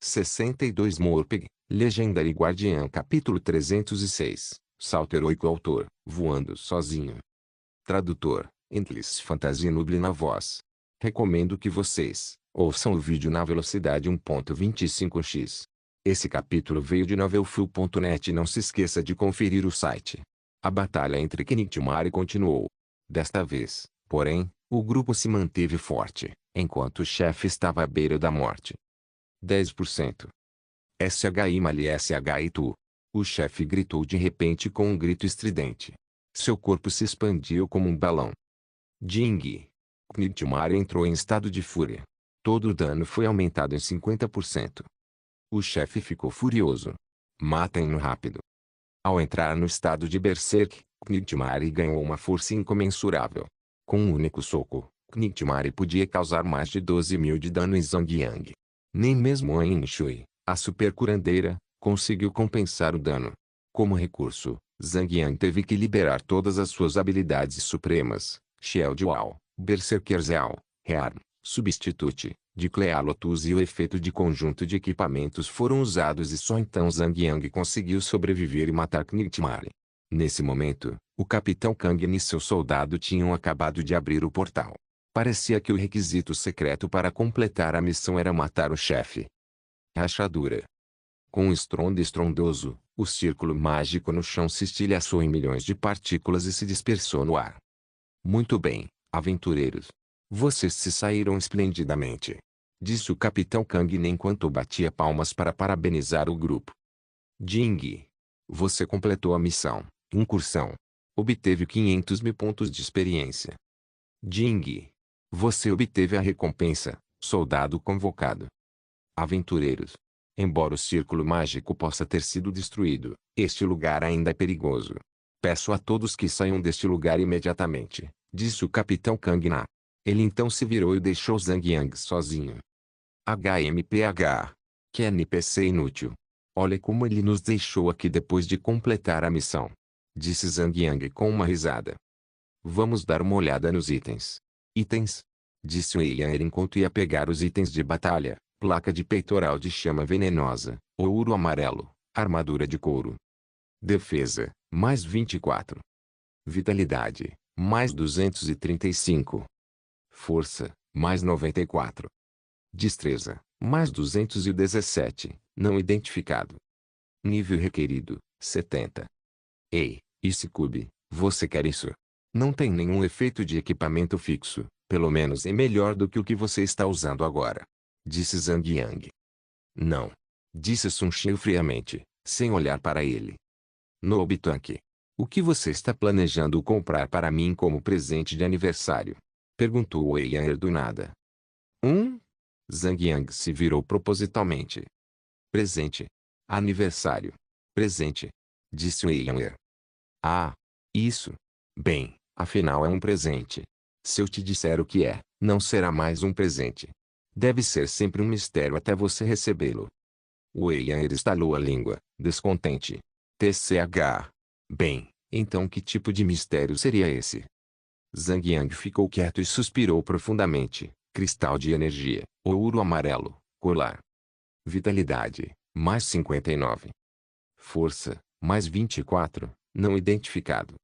62 Morpeg, Legendary Guardian Capítulo 306, Salto Heroico Autor, Voando Sozinho. Tradutor, Endless Fantasy Nuble na voz. Recomendo que vocês ouçam o vídeo na velocidade 1.25x. Esse capítulo veio de novelfull.net e não se esqueça de conferir o site. A batalha entre Knightmare continuou. Desta vez, porém, o grupo se manteve forte, enquanto o chefe estava à beira da morte. 10%. SHI Mali SHI Tu. O chefe gritou de repente com um grito estridente. Seu corpo se expandiu como um balão. Ding. Knightmare entrou em estado de fúria. Todo o dano foi aumentado em 50%. O chefe ficou furioso. Matem-no rápido. Ao entrar no estado de Berserk, Knightmare ganhou uma força incomensurável. Com um único soco, Knightmare podia causar mais de 12.000 de dano em Zangiang. Nem mesmo Ain Shui, a super curandeira, conseguiu compensar o dano. Como recurso, Zangiang teve que liberar todas as suas habilidades supremas, Shield Wall, Berserker Zeal, Rearm, Substitute, Declare Lotus e o efeito de conjunto de equipamentos foram usados e só então Zangiang conseguiu sobreviver e matar Knightmare. Nesse momento, o Capitão Kang e seu soldado tinham acabado de abrir o portal. Parecia que o requisito secreto para completar a missão era matar o chefe. Rachadura. Com um estrondo estrondoso, o círculo mágico no chão se estilhaçou em milhões de partículas e se dispersou no ar. Muito bem, aventureiros. Vocês se saíram esplendidamente, disse o Capitão Kang enquanto batia palmas para parabenizar o grupo. Ding. Você completou a missão, incursão. Obteve 500.000 pontos de experiência. Ding. Você obteve a recompensa, soldado convocado. Aventureiros. Embora o círculo mágico possa ter sido destruído, este lugar ainda é perigoso. Peço a todos que saiam deste lugar imediatamente, disse o Capitão Kang Na. Ele então se virou e deixou Zangiang sozinho. HMPH. Que NPC inútil. Olha como ele nos deixou aqui depois de completar a missão, disse Zangiang com uma risada. Vamos dar uma olhada nos itens. Itens? Disse Weiyan enquanto ia pegar os itens de batalha, placa de peitoral de chama venenosa, ouro amarelo, armadura de couro. Defesa, mais 24. Vitalidade, mais 235. Força, mais 94. Destreza, mais 217, não identificado. Nível requerido, 70. Ei, Scooby, você quer isso? Não tem nenhum efeito de equipamento fixo, pelo menos é melhor do que o que você está usando agora, disse Zangiang. Não, disse Sun Xiu friamente, sem olhar para ele. Nobutank, o que você está planejando comprar para mim como presente de aniversário? Perguntou Weiyan do nada. Zangiang se virou propositalmente. Presente. Aniversário. Presente. Disse Weiyan. Ah, isso. Bem, afinal é um presente. Se eu te disser o que é, não será mais um presente. Deve ser sempre um mistério até você recebê-lo. Weiyan estalou a língua, descontente. TCH. Bem, então que tipo de mistério seria esse? Zangiang ficou quieto e suspirou profundamente. Cristal de energia, ouro amarelo, colar. Vitalidade, mais 59. Força, mais 24, não identificado.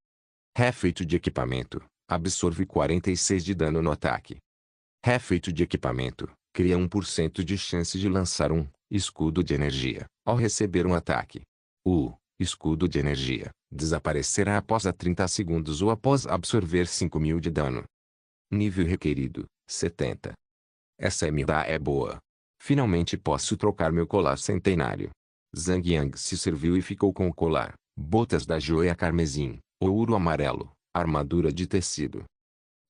Efeito de equipamento, absorve 46 de dano no ataque. Efeito de equipamento, cria 1% de chance de lançar um escudo de energia ao receber um ataque. O escudo de energia desaparecerá após 30 segundos ou após absorver 5.000 de dano. Nível requerido, 70. Essa MDA é boa. Finalmente posso trocar meu colar centenário. Zangiang se serviu e ficou com o colar, botas da joia carmesim, ouro amarelo, armadura de tecido.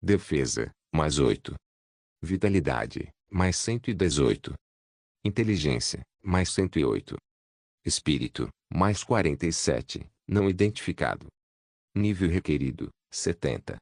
Defesa, mais 8. Vitalidade, mais 118. Inteligência, mais 108. Espírito, mais 47, não identificado. Nível requerido, 70.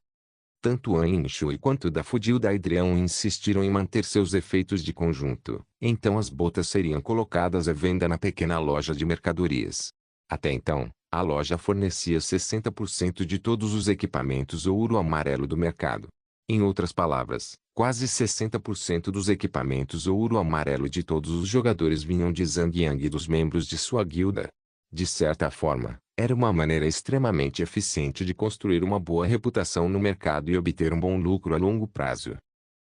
Tanto Ain Shui quanto Dafodil Daedreon insistiram em manter seus efeitos de conjunto, então as botas seriam colocadas à venda na pequena loja de mercadorias. Até então, a loja fornecia 60% de todos os equipamentos ouro amarelo do mercado. Em outras palavras, Quase 60% dos equipamentos ouro-amarelo de todos os jogadores vinham de Zhang Yang e dos membros de sua guilda. De certa forma, era uma maneira extremamente eficiente de construir uma boa reputação no mercado e obter um bom lucro a longo prazo.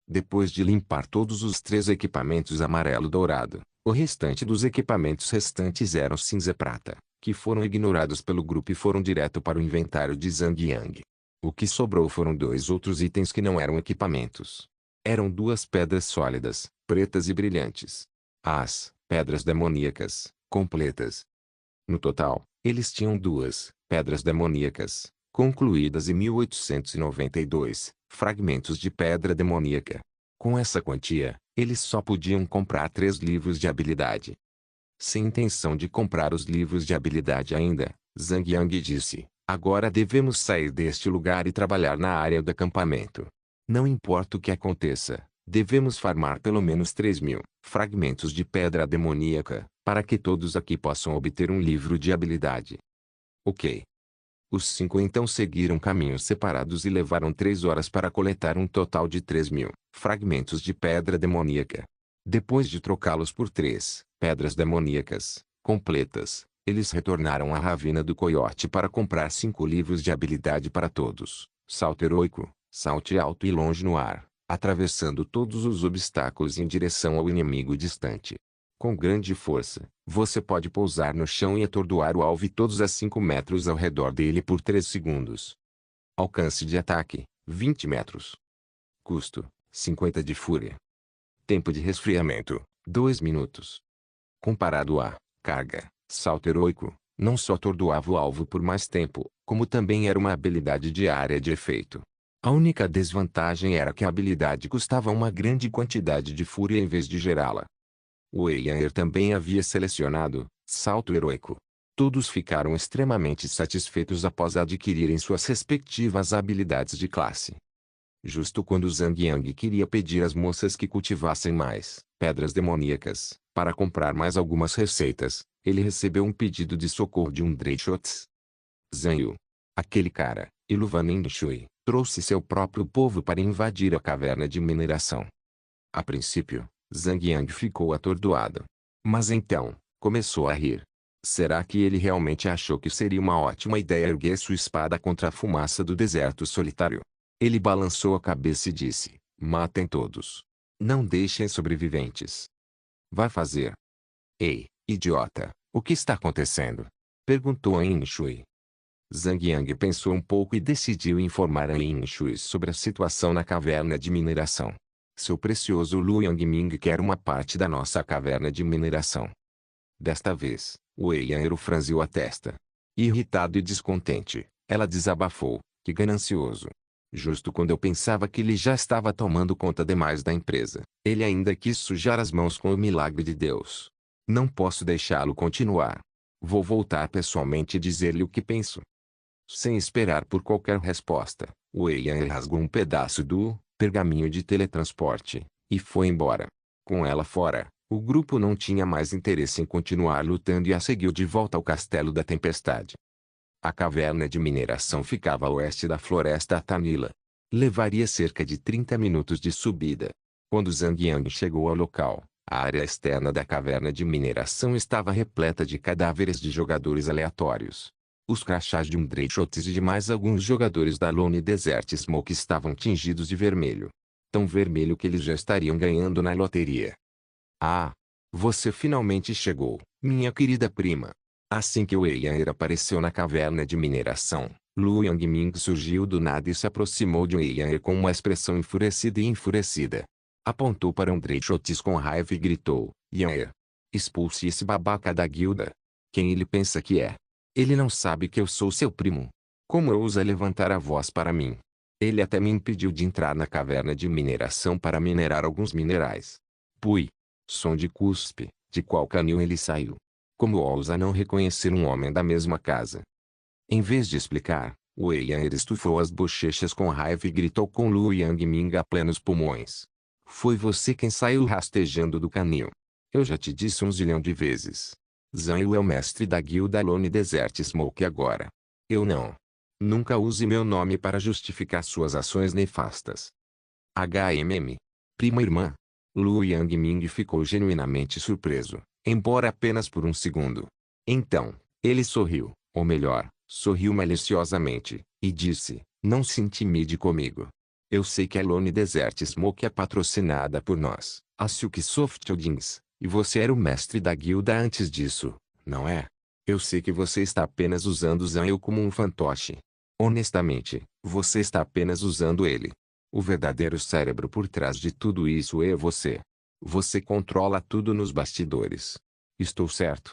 Depois de limpar todos os 3 equipamentos amarelo-dourado, o restante dos equipamentos restantes eram cinza-prata, que foram ignorados pelo grupo e foram direto para o inventário de Zhang Yang. O que sobrou foram 2 outros itens que não eram equipamentos. Eram 2 pedras sólidas, pretas e brilhantes. As pedras demoníacas, completas. No total, eles tinham 2 pedras demoníacas, concluídas em 1892, fragmentos de pedra demoníaca. Com essa quantia, eles só podiam comprar 3 livros de habilidade. Sem intenção de comprar os livros de habilidade ainda, Zhang Yang disse: agora devemos sair deste lugar e trabalhar na área do acampamento. Não importa o que aconteça, devemos farmar pelo menos 3.000 fragmentos de pedra demoníaca, para que todos aqui possam obter um livro de habilidade. Ok. Os 5 então seguiram caminhos separados e levaram 3 horas para coletar um total de 3.000 fragmentos de pedra demoníaca. Depois de trocá-los por 3 pedras demoníacas, completas, eles retornaram à Ravina do Coiote para comprar 5 livros de habilidade para todos. Salto heroico, salte alto e longe no ar, atravessando todos os obstáculos em direção ao inimigo distante. Com grande força, você pode pousar no chão e atordoar o alvo e todos a 5 metros ao redor dele por 3 segundos. Alcance de ataque, 20 metros. Custo, 50 de fúria. Tempo de resfriamento, 2 minutos. Comparado à carga, salto heroico, não só atordoava o alvo por mais tempo, como também era uma habilidade diária de efeito. A única desvantagem era que a habilidade custava uma grande quantidade de fúria em vez de gerá-la. O Eyair também havia selecionado salto heroico. Todos ficaram extremamente satisfeitos após adquirirem suas respectivas habilidades de classe. Justo quando Zhang Yang queria pedir às moças que cultivassem mais pedras demoníacas, para comprar mais algumas receitas, ele recebeu um pedido de socorro de um Dreyshotz. Zhang Yu, aquele cara, Iluvanin Shui, trouxe seu próprio povo para invadir a caverna de mineração. A princípio, Zhang Yang ficou atordoado. Mas então, começou a rir. Será que ele realmente achou que seria uma ótima ideia erguer sua espada contra a fumaça do deserto solitário? Ele balançou a cabeça e disse: matem todos. Não deixem sobreviventes. Vai fazer. Ei, idiota, o que está acontecendo? Perguntou a Yin Shui. Zhang Yang pensou um pouco e decidiu informar a Yin Shui sobre a situação na caverna de mineração. Seu precioso Lu Yangming quer uma parte da nossa caverna de mineração. Desta vez, o Eyair franziu a testa. Irritado e descontente, ela desabafou: que ganancioso. Justo quando eu pensava que ele já estava tomando conta demais da empresa, ele ainda quis sujar as mãos com o milagre de Deus. Não posso deixá-lo continuar. Vou voltar pessoalmente e dizer-lhe o que penso. Sem esperar por qualquer resposta, o Eyair rasgou um pedaço do pergaminho de teletransporte e foi embora. Com ela fora, o grupo não tinha mais interesse em continuar lutando e a seguiu de volta ao Castelo da Tempestade. A caverna de mineração ficava a oeste da floresta Atanila. Levaria cerca de 30 minutos de subida. Quando Zhang Yang chegou ao local, a área externa da caverna de mineração estava repleta de cadáveres de jogadores aleatórios. Os crachás de um Dreyshotz e de mais alguns jogadores da Lone Desert Smoke estavam tingidos de vermelho. Tão vermelho que eles já estariam ganhando na loteria. Ah! Você finalmente chegou, minha querida prima. Assim que o Eyair apareceu na caverna de mineração, Lu Yangming surgiu do nada e se aproximou de Eyair com uma expressão enfurecida. Apontou para um Dreyshotz com raiva e gritou: Eyair! Expulse esse babaca da guilda. Quem ele pensa que é? Ele não sabe que eu sou seu primo. Como ousa levantar a voz para mim? Ele até me impediu de entrar na caverna de mineração para minerar alguns minerais. Pui! Som de cuspe, de qual canil ele saiu? Como ousa não reconhecer um homem da mesma casa? Em vez de explicar, o Eyair estufou as bochechas com raiva e gritou com Lu Yangming a plenos pulmões. Foi você quem saiu rastejando do canil. Eu já te disse 1 zilhão de vezes. Zhang Yu é o mestre da guilda Lone Desert Smoke agora. Eu não. Nunca use meu nome para justificar suas ações nefastas. HMM. Prima irmã. Lu Yangming ficou genuinamente surpreso, embora apenas por um segundo. Então, ele sorriu, ou melhor, sorriu maliciosamente, e disse, não se intimide comigo. Eu sei que a Lone Desert Smoke é patrocinada por nós, a Silk Soft Holdings, e você era o mestre da guilda antes disso, não é? Eu sei que você está apenas usando Zanyu como um fantoche. Honestamente, você está apenas usando ele. O verdadeiro cérebro por trás de tudo isso é você. Você controla tudo nos bastidores. Estou certo?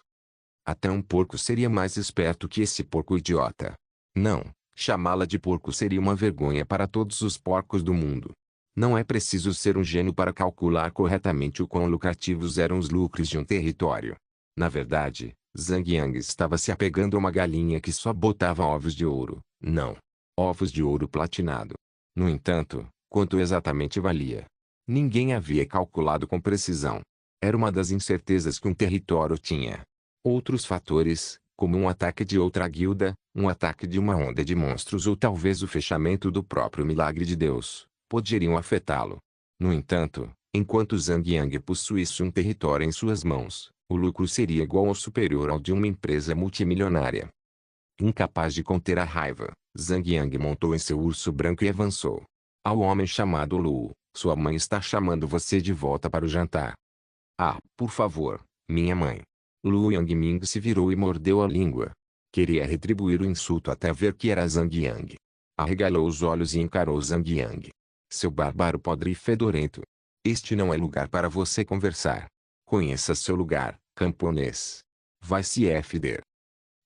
Até um porco seria mais esperto que esse porco idiota. Não, chamá-la de porco seria uma vergonha para todos os porcos do mundo. Não é preciso ser um gênio para calcular corretamente o quão lucrativos eram os lucros de um território. Na verdade, Zhang Yang estava se apegando a uma galinha que só botava ovos de ouro. Não. Ovos de ouro platinado. No entanto, quanto exatamente valia? Ninguém havia calculado com precisão. Era uma das incertezas que um território tinha. Outros fatores, como um ataque de outra guilda, um ataque de uma onda de monstros ou talvez o fechamento do próprio milagre de Deus, poderiam afetá-lo. No entanto, enquanto Zhang Yang possuísse um território em suas mãos, o lucro seria igual ou superior ao de uma empresa multimilionária. Incapaz de conter a raiva, Zhang Yang montou em seu urso branco e avançou. Ao homem chamado Lu, sua mãe está chamando você de volta para o jantar. Ah, por favor, minha mãe. Lu Yangming se virou e mordeu a língua. Queria retribuir o insulto até ver que era Zhang Yang. Arregalou os olhos e encarou Zhang Yang. Seu bárbaro podre e fedorento. Este não é lugar para você conversar. Conheça seu lugar, camponês. Vai se fder.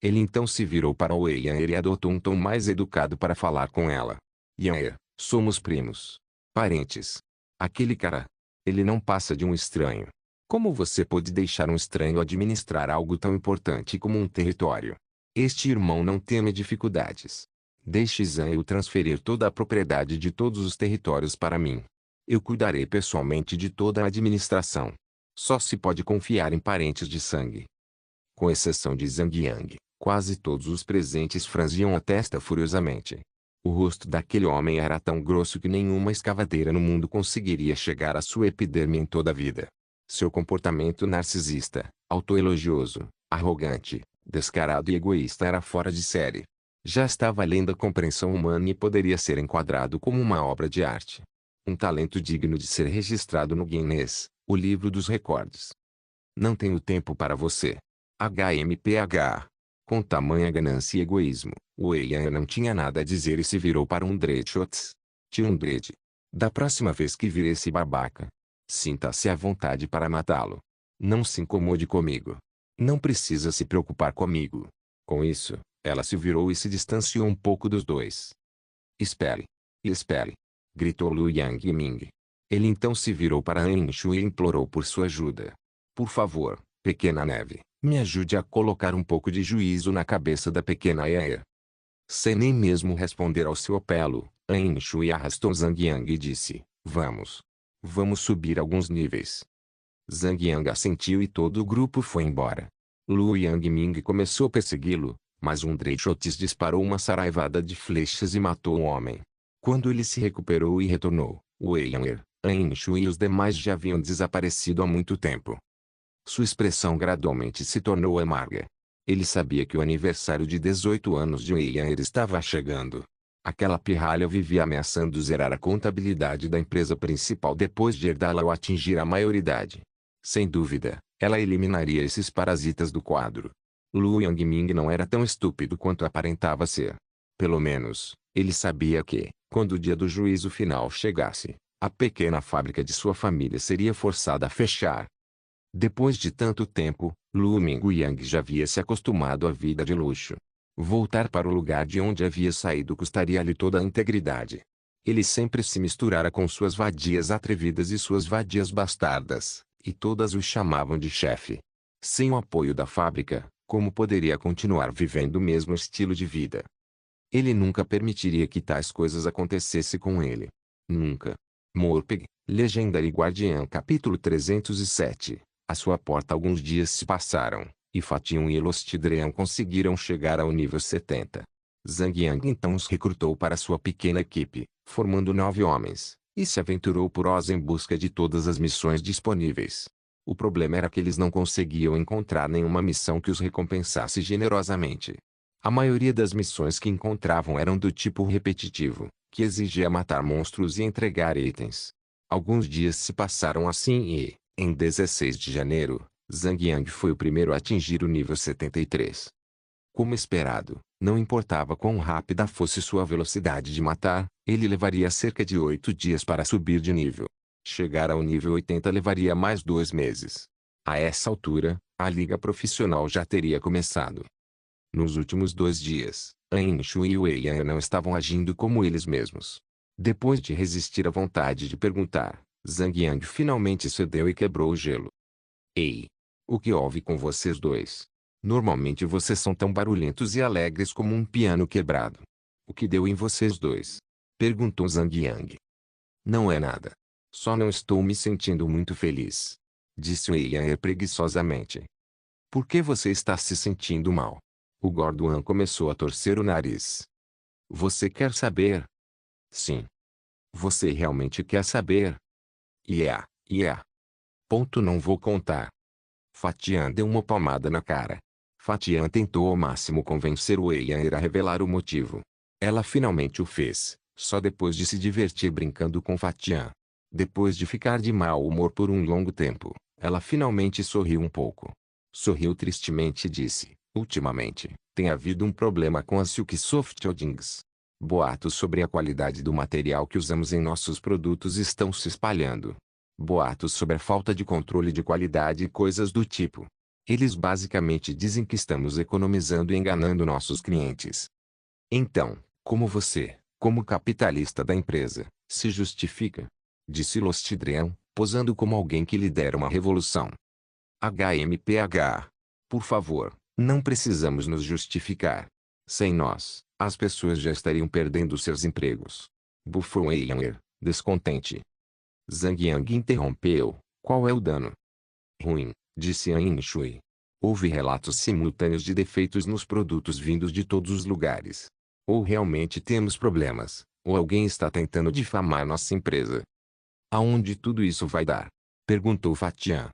Ele então se virou para Wei Yaner e adotou um tom mais educado para falar com ela. Yaner, somos primos. Parentes. Aquele cara. Ele não passa de um estranho. Como você pode deixar um estranho administrar algo tão importante como um território? Este irmão não teme dificuldades. Deixe Zanyu transferir toda a propriedade de todos os territórios para mim. Eu cuidarei pessoalmente de toda a administração. Só se pode confiar em parentes de sangue. Com exceção de Zhang Yang, quase todos os presentes franziam a testa furiosamente. O rosto daquele homem era tão grosso que nenhuma escavadeira no mundo conseguiria chegar à sua epiderme em toda a vida. Seu comportamento narcisista, autoelogioso, arrogante, descarado e egoísta era fora de série. Já estava além da compreensão humana e poderia ser enquadrado como uma obra de arte. Um talento digno de ser registrado no Guinness, o livro dos recordes. Não tenho tempo para você. HMPH. Com tamanha ganância e egoísmo, Wei Yan não tinha nada a dizer e se virou para um Drechots. Tiundred. Da próxima vez que vir esse babaca, sinta-se à vontade para matá-lo. Não se incomode comigo. Não precisa se preocupar comigo. Com isso, ela se virou e se distanciou um pouco dos dois. Espere. Espere. Gritou Lu Yangming. Ele então se virou para An Shu e implorou por sua ajuda. Por favor, pequena neve, me ajude a colocar um pouco de juízo na cabeça da pequena Yair. Sem nem mesmo responder ao seu apelo, An Shui arrastou Zhang Yang e disse, vamos. Vamos subir alguns níveis. Zhang Yang assentiu e todo o grupo foi embora. Lu Yangming começou a persegui-lo, mas um Drechotes disparou uma saraivada de flechas e matou o homem. Quando ele se recuperou e retornou, Wei Yaner, An Shui e os demais já haviam desaparecido há muito tempo. Sua expressão gradualmente se tornou amarga. Ele sabia que o aniversário de 18 anos de Wei Yaner estava chegando. Aquela pirralha vivia ameaçando zerar a contabilidade da empresa principal depois de herdá-la ao atingir a maioridade. Sem dúvida, ela eliminaria esses parasitas do quadro. Lu Yangming não era tão estúpido quanto aparentava ser. Pelo menos, ele sabia que, quando o dia do juízo final chegasse, a pequena fábrica de sua família seria forçada a fechar. Depois de tanto tempo, Lu Mingyang já havia se acostumado à vida de luxo. Voltar para o lugar de onde havia saído custaria-lhe toda a integridade. Ele sempre se misturara com suas vadias atrevidas e suas vadias bastardas, e todas o chamavam de chefe. Sem o apoio da fábrica, como poderia continuar vivendo o mesmo estilo de vida? Ele nunca permitiria que tais coisas acontecessem com ele. Nunca. Morpeg, Legendary Guardian capítulo 307. À sua porta alguns dias se passaram, e Fatiun e Elostidrean conseguiram chegar ao nível 70. Zhang Yang então os recrutou para sua pequena equipe, formando 9 homens, e se aventurou por Oz em busca de todas as missões disponíveis. O problema era que eles não conseguiam encontrar nenhuma missão que os recompensasse generosamente. A maioria das missões que encontravam eram do tipo repetitivo, que exigia matar monstros e entregar itens. Alguns dias se passaram assim e, em 16 de janeiro, Zhang Yang foi o primeiro a atingir o nível 73. Como esperado, não importava quão rápida fosse sua velocidade de matar, ele levaria cerca de 8 dias para subir de nível. Chegar ao nível 80 levaria mais 2 meses. A essa altura, a liga profissional já teria começado. Nos últimos 2 dias, An Shui e Wei Yan não estavam agindo como eles mesmos. Depois de resistir à vontade de perguntar, Zhang Yang finalmente cedeu e quebrou o gelo. Ei! O que houve com vocês dois? Normalmente vocês são tão barulhentos e alegres como um piano quebrado. O que deu em vocês dois? Perguntou Zhang Yang. Não é nada. Só não estou me sentindo muito feliz. Disse Wei Yan preguiçosamente. Por que você está se sentindo mal? O gordo An começou a torcer o nariz. Você quer saber? Sim. Você realmente quer saber? Yeah. Ponto, não vou contar. Fatian deu uma palmada na cara. Fatian tentou ao máximo convencer Wei Yan a revelar o motivo. Ela finalmente o fez, só depois de se divertir brincando com Fatian. Depois de ficar de mau humor por um longo tempo, ela finalmente sorriu um pouco. Sorriu tristemente e disse, ultimamente, tem havido um problema com a Silksoft Holdings. Boatos sobre a qualidade do material que usamos em nossos produtos estão se espalhando. Boatos sobre a falta de controle de qualidade e coisas do tipo. Eles basicamente dizem que estamos economizando e enganando nossos clientes. Então, como você, como capitalista da empresa, se justifica? Disse Lostidrian, posando como alguém que lidera uma revolução. HMPH. Por favor, não precisamos nos justificar. Sem nós, as pessoas já estariam perdendo seus empregos. Bufou Wei Yan, descontente. Zhang Yang interrompeu. Qual é o dano? Ruim, disse An Shui. Houve relatos simultâneos de defeitos nos produtos vindos de todos os lugares. Ou realmente temos problemas, ou alguém está tentando difamar nossa empresa. Aonde tudo isso vai dar? Perguntou Fatian.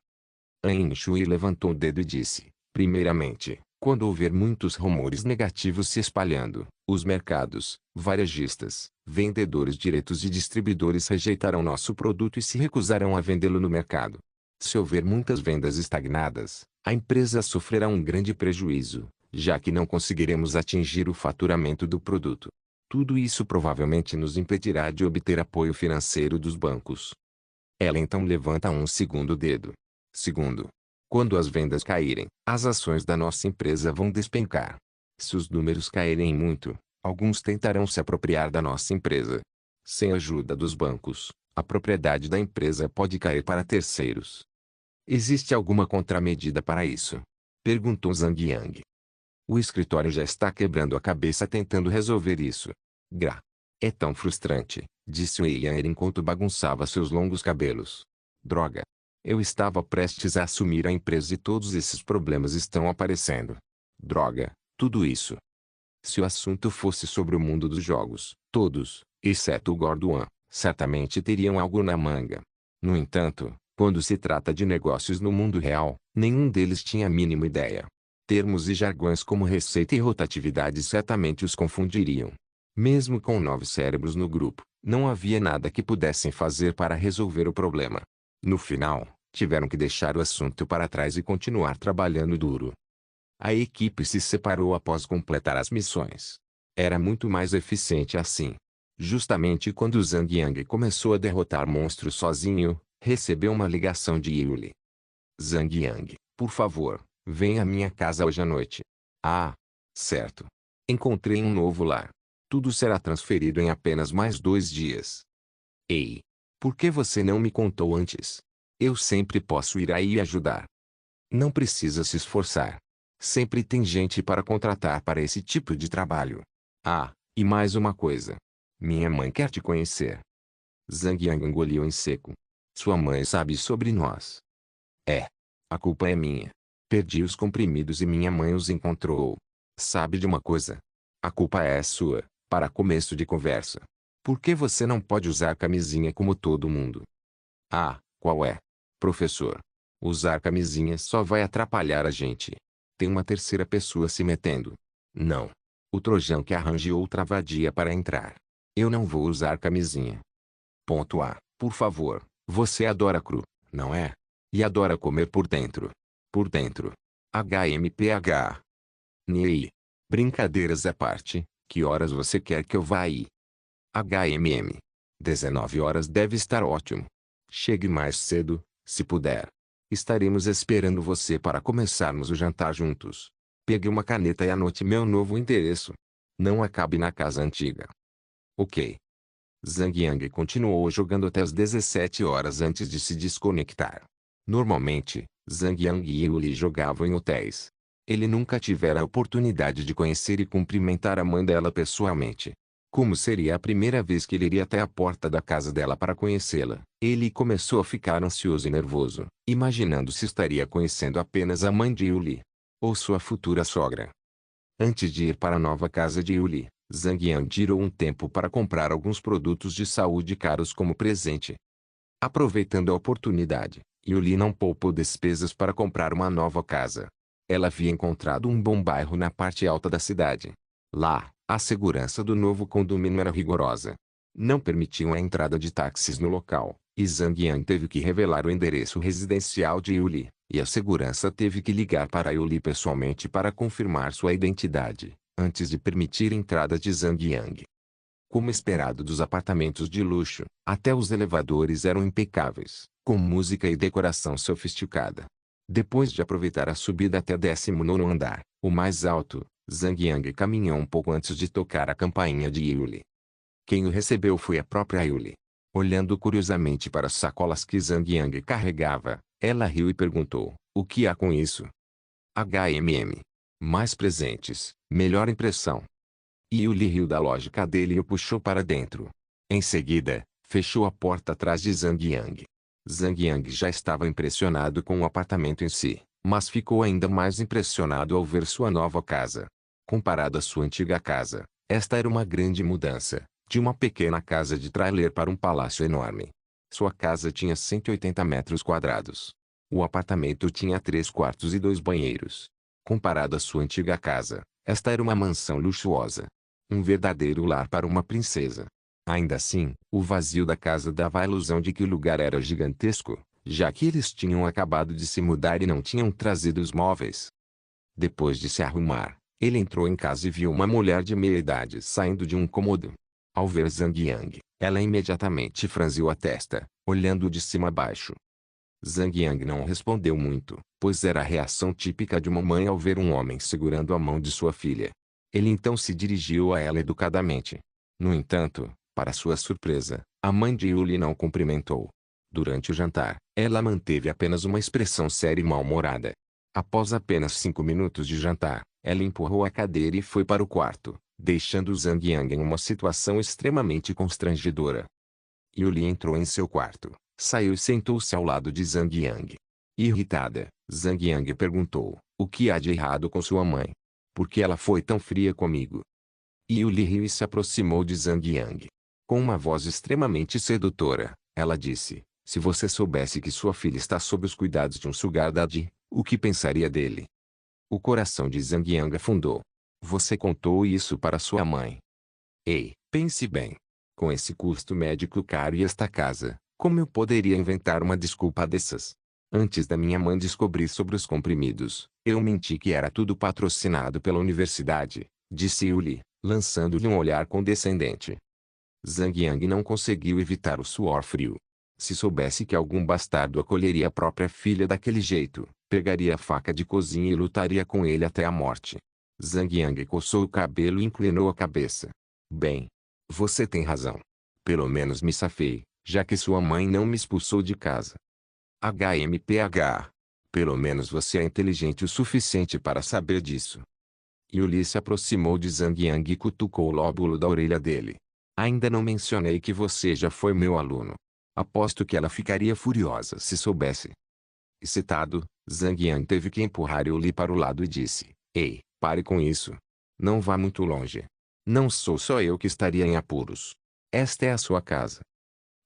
An Shui levantou o dedo e disse, primeiramente, quando houver muitos rumores negativos se espalhando, os mercados, varejistas, vendedores diretos e distribuidores rejeitarão nosso produto e se recusarão a vendê-lo no mercado. Se houver muitas vendas estagnadas, a empresa sofrerá um grande prejuízo, já que não conseguiremos atingir o faturamento do produto. Tudo isso provavelmente nos impedirá de obter apoio financeiro dos bancos. Ela então levanta um segundo dedo. Segundo, quando as vendas caírem, as ações da nossa empresa vão despencar. Se os números caírem muito, alguns tentarão se apropriar da nossa empresa. Sem a ajuda dos bancos, a propriedade da empresa pode cair para terceiros. Existe alguma contramedida para isso? Perguntou Zhang Yang. O escritório já está quebrando a cabeça tentando resolver isso. Gra. É tão frustrante, disse Wei Yan enquanto bagunçava seus longos cabelos. Droga. Eu estava prestes a assumir a empresa e todos esses problemas estão aparecendo. Droga, tudo isso. Se o assunto fosse sobre o mundo dos jogos, todos, exceto o Gordo An, certamente teriam algo na manga. No entanto, quando se trata de negócios no mundo real, nenhum deles tinha a mínima ideia. Termos e jargões como receita e rotatividade certamente os confundiriam. Mesmo com 9 cérebros no grupo, não havia nada que pudessem fazer para resolver o problema. No final, tiveram que deixar o assunto para trás e continuar trabalhando duro. A equipe se separou após completar as missões. Era muito mais eficiente assim. Justamente quando Zhang Yang começou a derrotar monstros sozinho, recebeu uma ligação de Yuli. Zhang Yang, por favor, venha à minha casa hoje à noite. Ah, certo. Encontrei um novo lar. Tudo será transferido em apenas mais 2 dias. Ei, por que você não me contou antes? Eu sempre posso ir aí e ajudar. Não precisa se esforçar. Sempre tem gente para contratar para esse tipo de trabalho. Ah, e mais uma coisa. Minha mãe quer te conhecer. Zhang Yang engoliu em seco. Sua mãe sabe sobre nós. É. A culpa é minha. Perdi os comprimidos e minha mãe os encontrou. Sabe de uma coisa? A culpa é sua, para começo de conversa. Por que você não pode usar camisinha como todo mundo? Ah, qual é? Professor. Usar camisinha só vai atrapalhar a gente. Tem uma terceira pessoa se metendo. Não. O Trojão que arranje outra vadia para entrar. Eu não vou usar camisinha. Ponto A. Por favor, você adora cru, não é? E adora comer por dentro. Por dentro. HMPH. NEI. Brincadeiras à parte, que horas você quer que eu vá aí? HMM. 19 horas deve estar ótimo. Chegue mais cedo, se puder. Estaremos esperando você para começarmos o jantar juntos. Pegue uma caneta e anote meu novo endereço. Não acabe na casa antiga. Ok. Zhang Yang continuou jogando até as 17 horas antes de se desconectar. Normalmente, Zhang Yang e Yuli jogavam em hotéis. Ele nunca tivera a oportunidade de conhecer e cumprimentar a mãe dela pessoalmente. Como seria a primeira vez que ele iria até a porta da casa dela para conhecê-la, ele começou a ficar ansioso e nervoso, imaginando se estaria conhecendo apenas a mãe de Yuli, ou sua futura sogra. Antes de ir para a nova casa de Yuli, Zhang Yan tirou um tempo para comprar alguns produtos de saúde caros como presente. Aproveitando a oportunidade, Yuli não poupou despesas para comprar uma nova casa. Ela havia encontrado um bom bairro na parte alta da cidade. Lá, a segurança do novo condomínio era rigorosa. Não permitiam a entrada de táxis no local, e Zhang Yan teve que revelar o endereço residencial de Yuli, e a segurança teve que ligar para Yuli pessoalmente para confirmar sua identidade, antes de permitir a entrada de Zhang Yang. Como esperado dos apartamentos de luxo, até os elevadores eram impecáveis, com música e decoração sofisticada. Depois de aproveitar a subida até o 19º andar, o mais alto, Zhang Yang caminhou um pouco antes de tocar a campainha de Yuli. Quem o recebeu foi a própria Yuli. Olhando curiosamente para as sacolas que Zhang Yang carregava, ela riu e perguntou, o que há com isso? HMM. Mais presentes, melhor impressão. Yuli riu da lógica dele e o puxou para dentro. Em seguida, fechou a porta atrás de Zhang Yang. Zhang Yang já estava impressionado com o apartamento em si, mas ficou ainda mais impressionado ao ver sua nova casa. Comparado à sua antiga casa, esta era uma grande mudança, de uma pequena casa de trailer para um palácio enorme. Sua casa tinha 180 metros quadrados. O apartamento tinha 3 quartos e 2 banheiros. Comparado à sua antiga casa, esta era uma mansão luxuosa. Um verdadeiro lar para uma princesa. Ainda assim, o vazio da casa dava a ilusão de que o lugar era gigantesco, já que eles tinham acabado de se mudar e não tinham trazido os móveis. Depois de se arrumar, ele entrou em casa e viu uma mulher de meia-idade saindo de um cômodo. Ao ver Zhang Yang, ela imediatamente franziu a testa, olhando de cima a baixo. Zhang Yang não respondeu muito, pois era a reação típica de uma mãe ao ver um homem segurando a mão de sua filha. Ele então se dirigiu a ela educadamente. No entanto, para sua surpresa, a mãe de Yuli não cumprimentou. Durante o jantar, ela manteve apenas uma expressão séria e mal-humorada. Após apenas 5 minutos de jantar, ela empurrou a cadeira e foi para o quarto, deixando Zhang Yang em uma situação extremamente constrangedora. Yuli entrou em seu quarto, saiu e sentou-se ao lado de Zhang Yang. Irritada, Zhang Yang perguntou, o que há de errado com sua mãe? Por que ela foi tão fria comigo? Yuli riu e se aproximou de Zhang Yang. Com uma voz extremamente sedutora, ela disse, se você soubesse que sua filha está sob os cuidados de um sugar daddy, o que pensaria dele? O coração de Zhang Yang afundou. Você contou isso para sua mãe? Ei, pense bem. Com esse custo médico caro e esta casa, como eu poderia inventar uma desculpa dessas? Antes da minha mãe descobrir sobre os comprimidos, eu menti que era tudo patrocinado pela universidade, disse Yuli, lançando-lhe um olhar condescendente. Zhang Yang não conseguiu evitar o suor frio. Se soubesse que algum bastardo acolheria a própria filha daquele jeito, pegaria a faca de cozinha e lutaria com ele até a morte. Zhang Yang coçou o cabelo e inclinou a cabeça. Bem, você tem razão. Pelo menos me safei, já que sua mãe não me expulsou de casa. HMPH. Pelo menos você é inteligente o suficiente para saber disso. Yuli se aproximou de Zhang Yang e cutucou o lóbulo da orelha dele. Ainda não mencionei que você já foi meu aluno. Aposto que ela ficaria furiosa se soubesse. Excitado, Zhang Yang teve que empurrar Yuli para o lado e disse, ei, pare com isso. Não vá muito longe. Não sou só eu que estaria em apuros. Esta é a sua casa.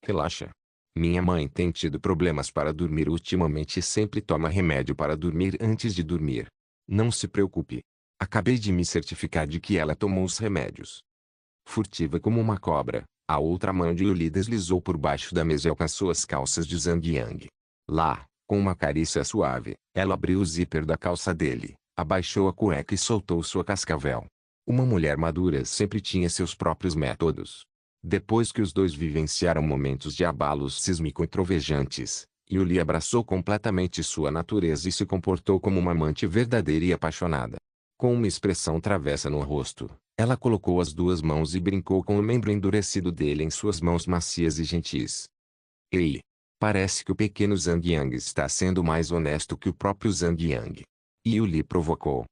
Relaxa. Minha mãe tem tido problemas para dormir ultimamente e sempre toma remédio para dormir antes de dormir. Não se preocupe. Acabei de me certificar de que ela tomou os remédios. Furtiva como uma cobra, a outra mão de Yuli deslizou por baixo da mesa e alcançou as calças de Zhang Yang. Lá, com uma carícia suave, ela abriu o zíper da calça dele, abaixou a cueca e soltou sua cascavel. Uma mulher madura sempre tinha seus próprios métodos. Depois que os dois vivenciaram momentos de abalos sísmico e trovejantes, Yuli abraçou completamente sua natureza e se comportou como uma amante verdadeira e apaixonada. Com uma expressão travessa no rosto, ela colocou as duas mãos e brincou com o membro endurecido dele em suas mãos macias e gentis. Ei! Parece que o pequeno Zhang Yang está sendo mais honesto que o próprio Zhang Yang. Yuli provocou.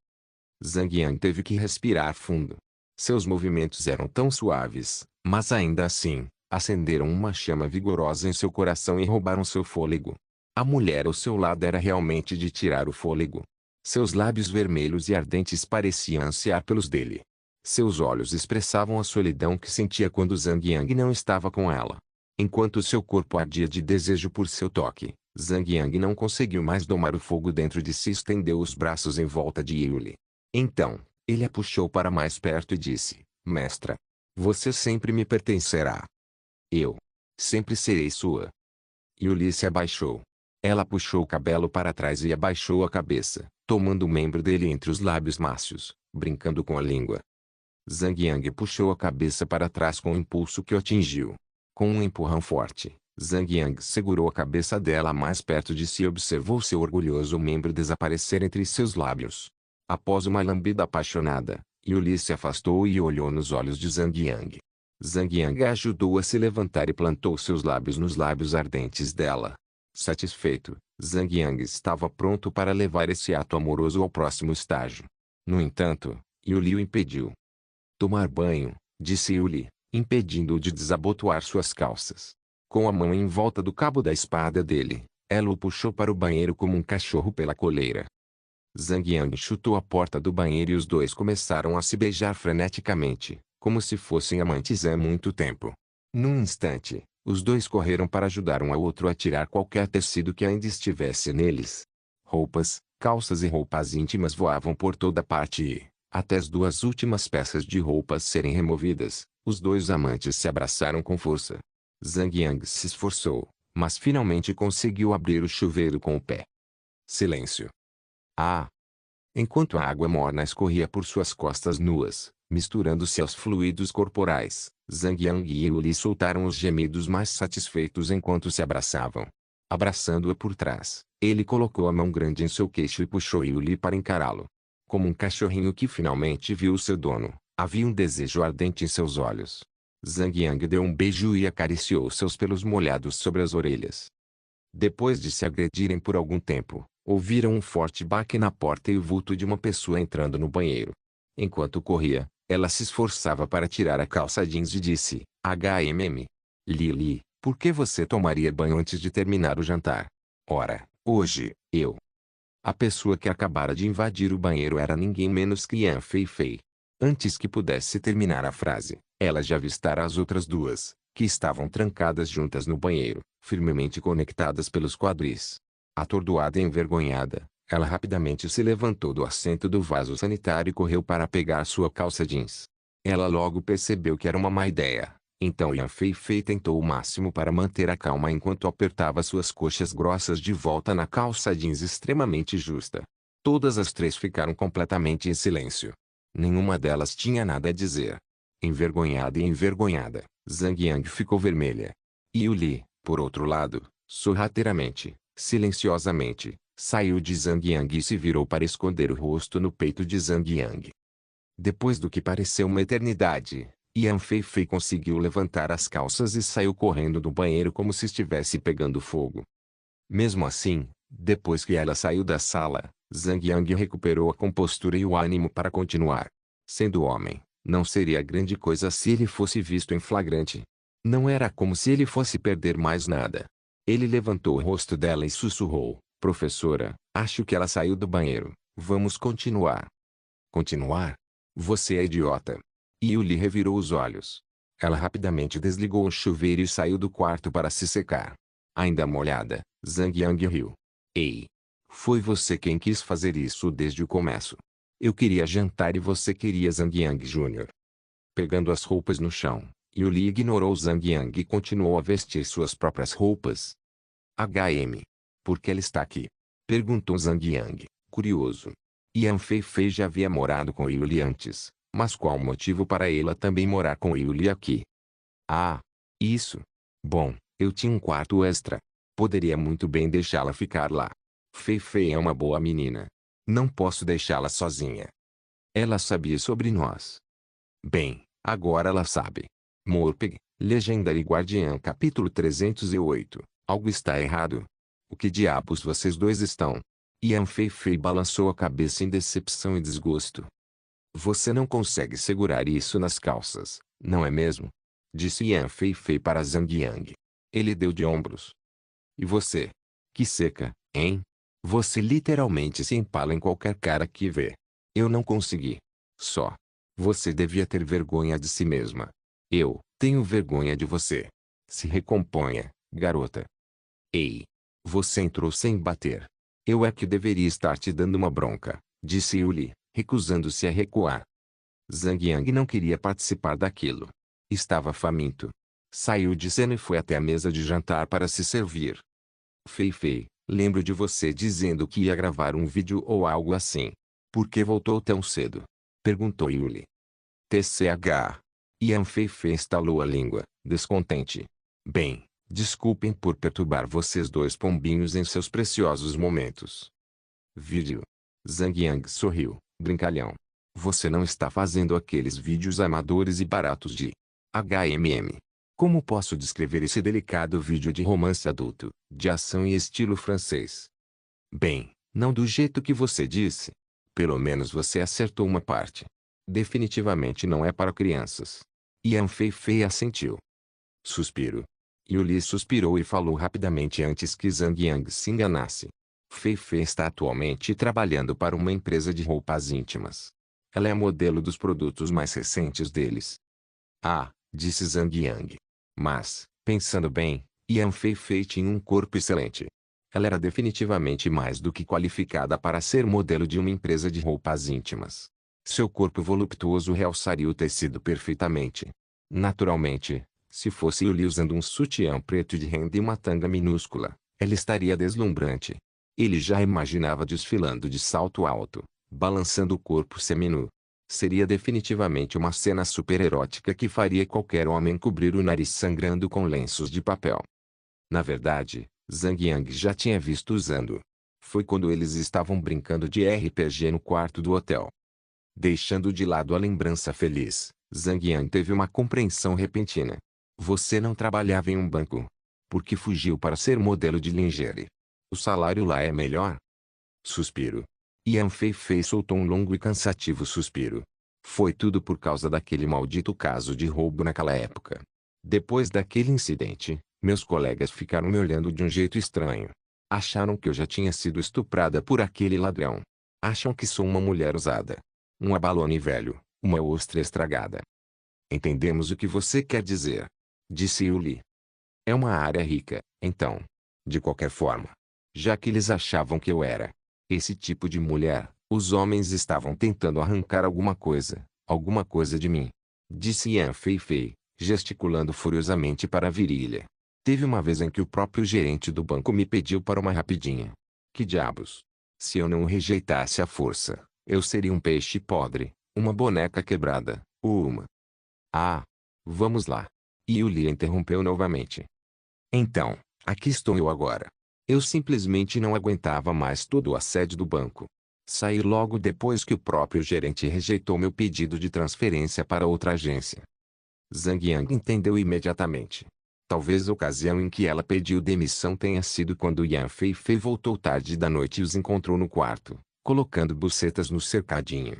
Zhang Yang teve que respirar fundo. Seus movimentos eram tão suaves, mas ainda assim, acenderam uma chama vigorosa em seu coração e roubaram seu fôlego. A mulher ao seu lado era realmente de tirar o fôlego. Seus lábios vermelhos e ardentes pareciam ansiar pelos dele. Seus olhos expressavam a solidão que sentia quando Zhang Yang não estava com ela. Enquanto seu corpo ardia de desejo por seu toque, Zhang Yang não conseguiu mais domar o fogo dentro de si e estendeu os braços em volta de Yuli. Então, ele a puxou para mais perto e disse, Mestra, você sempre me pertencerá. Eu sempre serei sua. Yuli se abaixou. Ela puxou o cabelo para trás e abaixou a cabeça, tomando o membro dele entre os lábios mácios, brincando com a língua. Zhang Yang puxou a cabeça para trás com um impulso que o atingiu. Com um empurrão forte, Zhang Yang segurou a cabeça dela mais perto de si e observou seu orgulhoso membro desaparecer entre seus lábios. Após uma lambida apaixonada, Yuli se afastou e olhou nos olhos de Zhang Yang. Zhang Yang a ajudou a se levantar e plantou seus lábios nos lábios ardentes dela. Satisfeito, Zhang Yang estava pronto para levar esse ato amoroso ao próximo estágio. No entanto, Yuli o impediu. Tomar banho, disse Yuli, impedindo-o de desabotoar suas calças. Com a mão em volta do cabo da espada dele, ela o puxou para o banheiro como um cachorro pela coleira. Zhang Yang chutou a porta do banheiro e os dois começaram a se beijar freneticamente, como se fossem amantes há muito tempo. Num instante, os dois correram para ajudar um ao outro a tirar qualquer tecido que ainda estivesse neles. Roupas, calças e roupas íntimas voavam por toda parte e, até as duas últimas peças de roupas serem removidas, os dois amantes se abraçaram com força. Zhang Yang se esforçou, mas finalmente conseguiu abrir o chuveiro com o pé. Silêncio. Ah! Enquanto a água morna escorria por suas costas nuas, misturando-se aos fluidos corporais, Zhang Yang e Yuli soltaram os gemidos mais satisfeitos enquanto se abraçavam. Abraçando-a por trás, ele colocou a mão grande em seu queixo e puxou Yuli para encará-lo. Como um cachorrinho que finalmente viu seu dono, havia um desejo ardente em seus olhos. Zhang Yang deu um beijo e acariciou seus pelos molhados sobre as orelhas. Depois de se agredirem por algum tempo, ouviram um forte baque na porta e o vulto de uma pessoa entrando no banheiro. Enquanto corria, ela se esforçava para tirar a calça jeans e disse, Lili, por que você tomaria banho antes de terminar o jantar? Ora, hoje, eu. A pessoa que acabara de invadir o banheiro era ninguém menos que Yan Feifei. Antes que pudesse terminar a frase, ela já avistara as outras duas, que estavam trancadas juntas no banheiro, firmemente conectadas pelos quadris. Atordoada e envergonhada, ela rapidamente se levantou do assento do vaso sanitário e correu para pegar sua calça jeans. Ela logo percebeu que era uma má ideia, então Yan Feifei tentou o máximo para manter a calma enquanto apertava suas coxas grossas de volta na calça jeans extremamente justa. Todas as três ficaram completamente em silêncio. Nenhuma delas tinha nada a dizer. Envergonhada, Zhang Yang ficou vermelha. Yuli, por outro lado, sorrateiramente, silenciosamente, saiu de Zhang Yang e se virou para esconder o rosto no peito de Zhang Yang. Depois do que pareceu uma eternidade, Yan Feifei conseguiu levantar as calças e saiu correndo do banheiro como se estivesse pegando fogo. Mesmo assim, depois que ela saiu da sala, Zhang Yang recuperou a compostura e o ânimo para continuar. Sendo homem, não seria grande coisa se ele fosse visto em flagrante. Não era como se ele fosse perder mais nada. Ele levantou o rosto dela e sussurrou, Professora, acho que ela saiu do banheiro, vamos continuar. Continuar? Você é idiota. Yuli revirou os olhos. Ela rapidamente desligou o chuveiro e saiu do quarto para se secar. Ainda molhada, Zhang Yang riu. Ei! Foi você quem quis fazer isso desde o começo. Eu queria jantar e você queria Zhang Yang Jr. Pegando as roupas no chão, Yuli ignorou Zhang Yang e continuou a vestir suas próprias roupas. HM. Por que ela está aqui? Perguntou Zhang Yang, curioso. Yan Feifei já havia morado com Yuli antes, mas qual o motivo para ela também morar com Yuli aqui? Ah, isso. Bom, eu tinha um quarto extra. Poderia muito bem deixá-la ficar lá. Feifei é uma boa menina. Não posso deixá-la sozinha. Ela sabia sobre nós. Bem, agora ela sabe. Morpeg, Legendary Guardiã capítulo 308. Algo está errado. O que diabos vocês dois estão? Yan Feifei balançou a cabeça em decepção e desgosto. Você não consegue segurar isso nas calças, não é mesmo? Disse Yan Feifei para Zhang Yang. Ele deu de ombros. E você? Que seca, hein? Você literalmente se empala em qualquer cara que vê. Eu não consegui. Só. Você devia ter vergonha de si mesma. Eu tenho vergonha de você. Se recomponha, garota. Ei! Você entrou sem bater. Eu é que deveria estar te dando uma bronca, disse Yuli, recusando-se a recuar. Zhang Yang não queria participar daquilo. Estava faminto. Saiu de cena e foi até a mesa de jantar para se servir. Feifei, lembro de você dizendo que ia gravar um vídeo ou algo assim. Por que voltou tão cedo? Perguntou Yuli. TCH. Yan Feifei estalou a língua, descontente. Bem, desculpem por perturbar vocês dois pombinhos em seus preciosos momentos. Vídeo. Zhang Yang sorriu, brincalhão. Você não está fazendo aqueles vídeos amadores e baratos de HMM. Como posso descrever esse delicado vídeo de romance adulto, de ação e estilo francês? Bem, não do jeito que você disse. Pelo menos você acertou uma parte. Definitivamente não é para crianças. Yan Feifei assentiu. Suspiro. Yuli suspirou e falou rapidamente antes que Zhang Yang se enganasse. Feifei está atualmente trabalhando para uma empresa de roupas íntimas. Ela é modelo dos produtos mais recentes deles. Ah, disse Zhang Yang. Mas, pensando bem, Yan Feifei tinha um corpo excelente. Ela era definitivamente mais do que qualificada para ser modelo de uma empresa de roupas íntimas. Seu corpo voluptuoso realçaria o tecido perfeitamente. Naturalmente, se fosse Yuli usando um sutiã preto de renda e uma tanga minúscula, ela estaria deslumbrante. Ele já imaginava desfilando de salto alto, balançando o corpo seminu. Seria definitivamente uma cena super erótica que faria qualquer homem cobrir o nariz sangrando com lenços de papel. Na verdade, Zhang Yang já tinha visto usando. Foi quando eles estavam brincando de RPG no quarto do hotel. Deixando de lado a lembrança feliz, Zhang Yang teve uma compreensão repentina. Você não trabalhava em um banco. Por que fugiu para ser modelo de lingerie? O salário lá é melhor? Suspiro. Yan Feifei soltou um longo e cansativo suspiro. Foi tudo por causa daquele maldito caso de roubo naquela época. Depois daquele incidente, meus colegas ficaram me olhando de um jeito estranho. Acharam que eu já tinha sido estuprada por aquele ladrão. Acham que sou uma mulher usada. Um abalone velho, uma ostra estragada. Entendemos o que você quer dizer, disse Yuli. É uma área rica, então. De qualquer forma. Já que eles achavam que eu era esse tipo de mulher, os homens estavam tentando arrancar alguma coisa de mim. Disse Yan Feifei, gesticulando furiosamente para a virilha. Teve uma vez em que o próprio gerente do banco me pediu para uma rapidinha. Que diabos? Se eu não o rejeitasse à força, eu seria um peixe podre, uma boneca quebrada, ou uma. Ah! Vamos lá. Yuli interrompeu novamente. Então, aqui estou eu agora. Eu simplesmente não aguentava mais todo o assédio do banco. Saí logo depois que o próprio gerente rejeitou meu pedido de transferência para outra agência. Zhang Yang entendeu imediatamente. Talvez a ocasião em que ela pediu demissão tenha sido quando Yan Feifei voltou tarde da noite e os encontrou no quarto, colocando bucetas no cercadinho.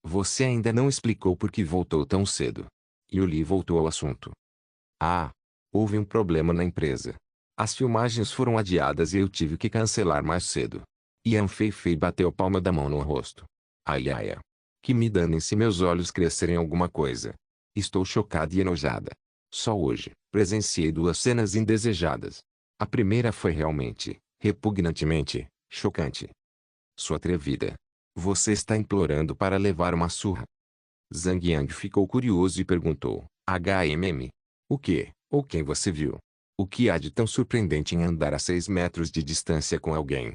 Você ainda não explicou por que voltou tão cedo. Yuli voltou ao assunto. Ah! Houve um problema na empresa. As filmagens foram adiadas e eu tive que cancelar mais cedo. Yan Feifei bateu a palma da mão no rosto. Ai ai ai. Que me danem se meus olhos crescerem alguma coisa. Estou chocada e enojada. Só hoje, presenciei duas cenas indesejadas. A primeira foi realmente, repugnantemente, chocante. Sua atrevida. Você está implorando para levar uma surra. Zhang Yang ficou curioso e perguntou, HMM. O que, ou quem você viu? O que há de tão surpreendente em andar a 6 metros de distância com alguém?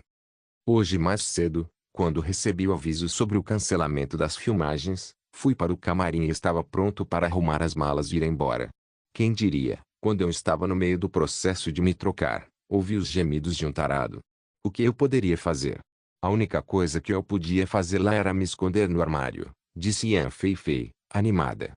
Hoje mais cedo, quando recebi o aviso sobre o cancelamento das filmagens, fui para o camarim e estava pronto para arrumar as malas e ir embora. Quem diria, quando eu estava no meio do processo de me trocar, ouvi os gemidos de um tarado. O que eu poderia fazer? A única coisa que eu podia fazer lá era me esconder no armário, disse Yan Feifei, animada.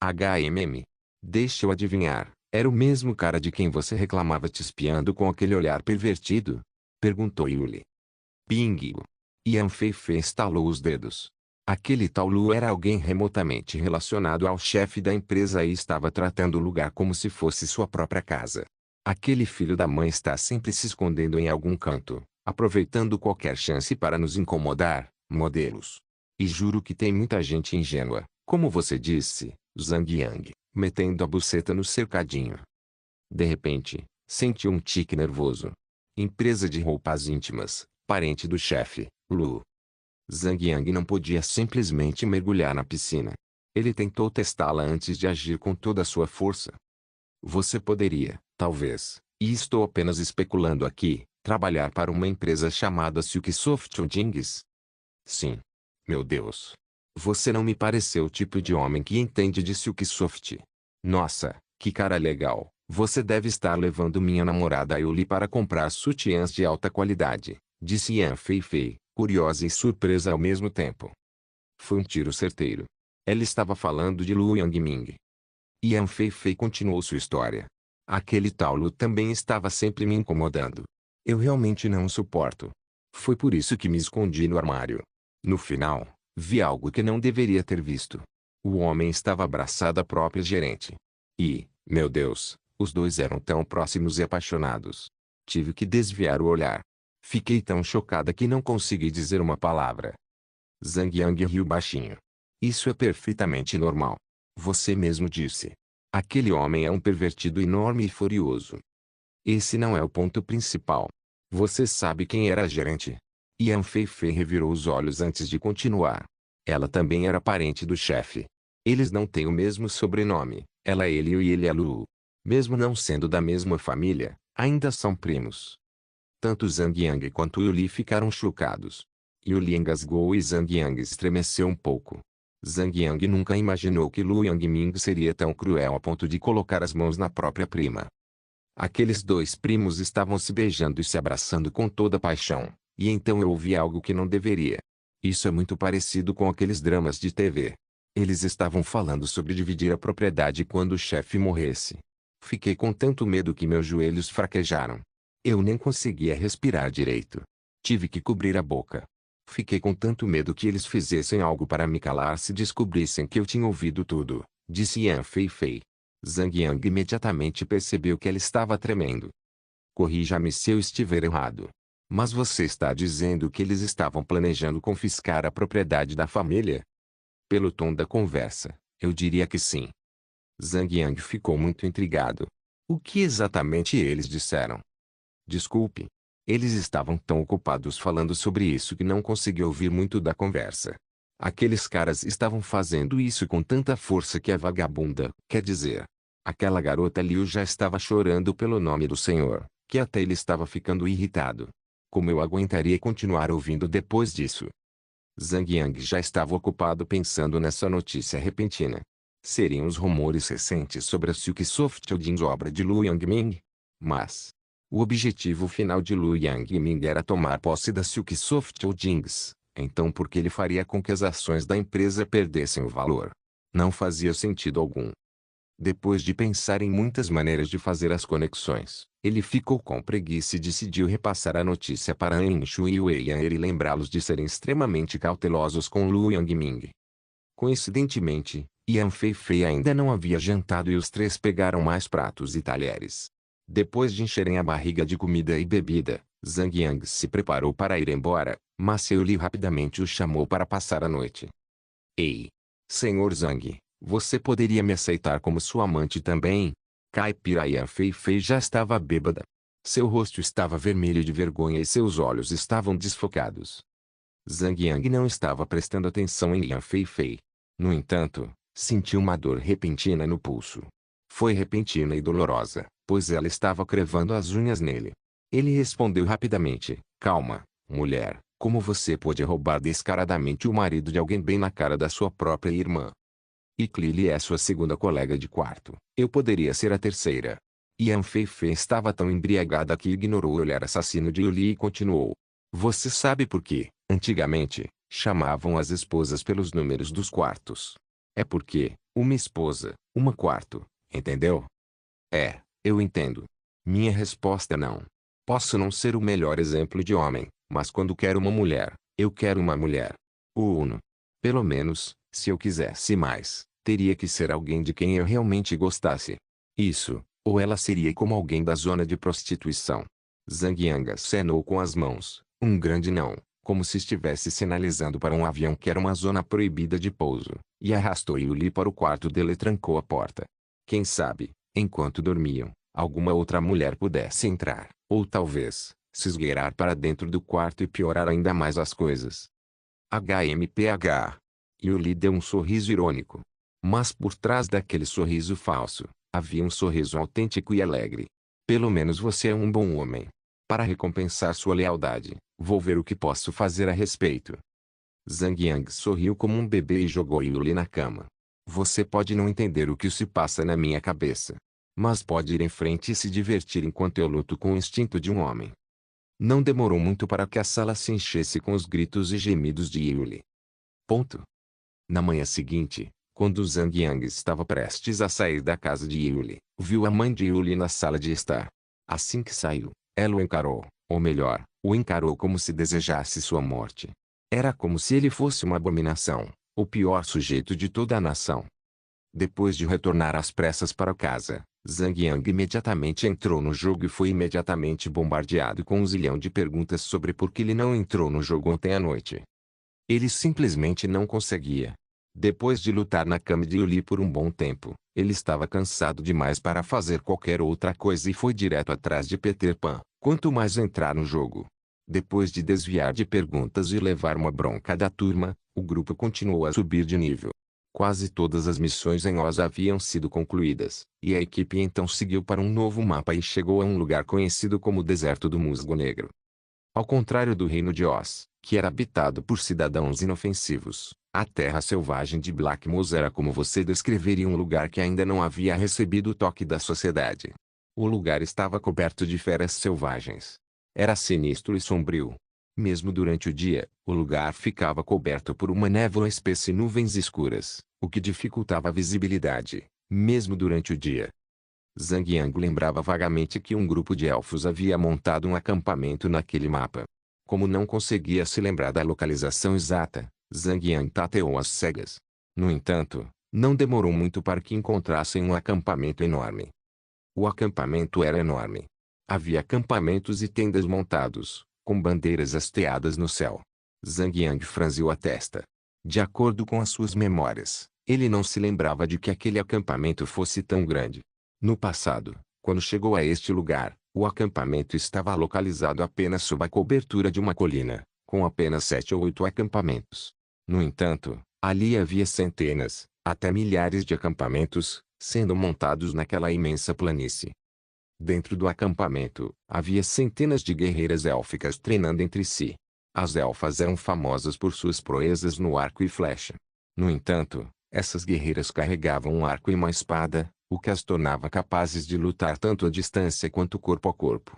HMM. Deixa eu adivinhar, era o mesmo cara de quem você reclamava te espiando com aquele olhar pervertido? Perguntou Yuli. Bingo. Yan Feifei estalou os dedos. Aquele tal Lu era alguém remotamente relacionado ao chefe da empresa e estava tratando o lugar como se fosse sua própria casa. Aquele filho da mãe está sempre se escondendo em algum canto, aproveitando qualquer chance para nos incomodar, modelos. E juro que tem muita gente ingênua, como você disse, Zhang Yang, metendo a buceta no cercadinho. De repente, sentiu um tique nervoso. Empresa de roupas íntimas, parente do chefe, Lu. Zhang Yang não podia simplesmente mergulhar na piscina. Ele tentou testá-la antes de agir com toda a sua força. Você poderia, talvez, e estou apenas especulando aqui, trabalhar para uma empresa chamada Silksoft Holdings? Sim. Meu Deus. Você não me pareceu o tipo de homem que entende de Silksoft. Nossa, que cara legal. Você deve estar levando minha namorada Yuli para comprar sutiãs de alta qualidade, disse Yan Feifei, curiosa e surpresa ao mesmo tempo. Foi um tiro certeiro. Ela estava falando de Lu Yangming. Yan Feifei continuou sua história. Aquele tal Lu também estava sempre me incomodando. Eu realmente não o suporto. Foi por isso que me escondi no armário. No final, vi algo que não deveria ter visto. O homem estava abraçado à própria gerente. E, meu Deus, os dois eram tão próximos e apaixonados. Tive que desviar o olhar. Fiquei tão chocada que não consegui dizer uma palavra. Zhang Yang riu baixinho. Isso é perfeitamente normal. Você mesmo disse. Aquele homem é um pervertido enorme e furioso. Esse não é o ponto principal. Você sabe quem era a gerente? Yan Feifei revirou os olhos antes de continuar. Ela também era parente do chefe. Eles não têm o mesmo sobrenome, ela é ele e ele é Lu. Mesmo não sendo da mesma família, ainda são primos. Tanto Zhang Yang quanto Yuli ficaram chocados. Yuli engasgou e Zhang Yang estremeceu um pouco. Zhang Yang nunca imaginou que Lu Yangming seria tão cruel a ponto de colocar as mãos na própria prima. Aqueles dois primos estavam se beijando e se abraçando com toda paixão, e então eu ouvi algo que não deveria. Isso é muito parecido com aqueles dramas de TV. Eles estavam falando sobre dividir a propriedade quando o chefe morresse. Fiquei com tanto medo que meus joelhos fraquejaram. Eu nem conseguia respirar direito. Tive que cobrir a boca. Fiquei com tanto medo que eles fizessem algo para me calar se descobrissem que eu tinha ouvido tudo, disse Yan Feifei. Zhang Yang imediatamente percebeu que ela estava tremendo. Corrija-me se eu estiver errado. Mas você está dizendo que eles estavam planejando confiscar a propriedade da família? Pelo tom da conversa, eu diria que sim. Zhang Yang ficou muito intrigado. O que exatamente eles disseram? Desculpe. Eles estavam tão ocupados falando sobre isso que não consegui ouvir muito da conversa. Aqueles caras estavam fazendo isso com tanta força que a vagabunda, quer dizer, aquela garota Liu já estava chorando pelo nome do senhor, que até ele estava ficando irritado. Como eu aguentaria continuar ouvindo depois disso? Zhang Yang já estava ocupado pensando nessa notícia repentina. Seriam os rumores recentes sobre a Silksoft Holdings obra de Lu Yangming? Mas o objetivo final de Lu Yangming era tomar posse da Silksoft Holdings, então por que ele faria com que as ações da empresa perdessem o valor? Não fazia sentido algum. Depois de pensar em muitas maneiras de fazer as conexões, ele ficou com preguiça e decidiu repassar a notícia para An Shu e Wei Yan e lembrá-los de serem extremamente cautelosos com Lu Yangming. Coincidentemente, Yan Feifei ainda não havia jantado e os três pegaram mais pratos e talheres. Depois de encherem a barriga de comida e bebida, Zhang Yang se preparou para ir embora, mas Yuli rapidamente o chamou para passar a noite. Ei! Senhor Zhang, Você poderia me aceitar como sua amante também? Caipira Yan Feifei já estava bêbada. Seu rosto estava vermelho de vergonha e seus olhos estavam desfocados. Zhang Yang não estava prestando atenção em Yan Feifei. No entanto, sentiu uma dor repentina no pulso. Foi repentina e dolorosa, pois ela estava crevando as unhas nele. Ele respondeu rapidamente: calma, mulher, como você pôde roubar descaradamente o marido de alguém bem na cara da sua própria irmã? E Lily é sua segunda colega de quarto. Eu poderia ser a terceira. Yan Feifei estava tão embriagada que ignorou o olhar assassino de Yuli e continuou. Você sabe por quê? Antigamente, chamavam as esposas pelos números dos quartos. É porque, uma esposa, uma quarto, entendeu? É, eu entendo. Minha resposta é não. Posso não ser o melhor exemplo de homem, mas quando quero uma mulher, eu quero uma mulher. O Uno. Pelo menos, se eu quisesse mais, teria que ser alguém de quem eu realmente gostasse. Isso, ou ela seria como alguém da zona de prostituição. Zhang Yang acenou com as mãos, um grande não, como se estivesse sinalizando para um avião que era uma zona proibida de pouso, e arrastou Yuli para o quarto dele e trancou a porta. Quem sabe, enquanto dormiam, alguma outra mulher pudesse entrar, ou talvez, se esgueirar para dentro do quarto e piorar ainda mais as coisas. HMPH. Yuli deu um sorriso irônico. Mas por trás daquele sorriso falso, havia um sorriso autêntico e alegre. Pelo menos você é um bom homem. Para recompensar sua lealdade, vou ver o que posso fazer a respeito. Zhang Yang sorriu como um bebê e jogou Yuli na cama. Você pode não entender o que se passa na minha cabeça. Mas pode ir em frente e se divertir enquanto eu luto com o instinto de um homem. Não demorou muito para que a sala se enchesse com os gritos e gemidos de Yuli. Ponto. Na manhã seguinte, quando Zhang Yang estava prestes a sair da casa de Yuli, viu a mãe de Yuli na sala de estar. Assim que saiu, ela o encarou, ou melhor, o encarou como se desejasse sua morte. Era como se ele fosse uma abominação, o pior sujeito de toda a nação. Depois de retornar às pressas para casa, Zhang Yang imediatamente entrou no jogo e foi imediatamente bombardeado com um zilhão de perguntas sobre por que ele não entrou no jogo ontem à noite. Ele simplesmente não conseguia. Depois de lutar na cama de Yuli por um bom tempo, ele estava cansado demais para fazer qualquer outra coisa e foi direto atrás de Peter Pan, quanto mais entrar no jogo. Depois de desviar de perguntas e levar uma bronca da turma, o grupo continuou a subir de nível. Quase todas as missões em Oz haviam sido concluídas, e a equipe então seguiu para um novo mapa e chegou a um lugar conhecido como Deserto do Musgo Negro. Ao contrário do Reino de Oz, que era habitado por cidadãos inofensivos, a terra selvagem de Black Moss era como você descreveria um lugar que ainda não havia recebido o toque da sociedade. O lugar estava coberto de feras selvagens. Era sinistro e sombrio. Mesmo durante o dia, o lugar ficava coberto por uma névoa espessa e nuvens escuras, o que dificultava a visibilidade, mesmo durante o dia. Zhang Yang lembrava vagamente que um grupo de elfos havia montado um acampamento naquele mapa. Como não conseguia se lembrar da localização exata, Zhang Yang tateou às cegas. No entanto, não demorou muito para que encontrassem um acampamento enorme. O acampamento era enorme. Havia acampamentos e tendas montados, com bandeiras hasteadas no céu. Zhang Yang franziu a testa. De acordo com as suas memórias, ele não se lembrava de que aquele acampamento fosse tão grande. No passado, quando chegou a este lugar, o acampamento estava localizado apenas sob a cobertura de uma colina, com apenas 7 ou 8 acampamentos. No entanto, ali havia centenas, até milhares de acampamentos, sendo montados naquela imensa planície. Dentro do acampamento, havia centenas de guerreiras élficas treinando entre si. As elfas eram famosas por suas proezas no arco e flecha. No entanto, essas guerreiras carregavam um arco e uma espada, o que as tornava capazes de lutar tanto à distância quanto corpo a corpo.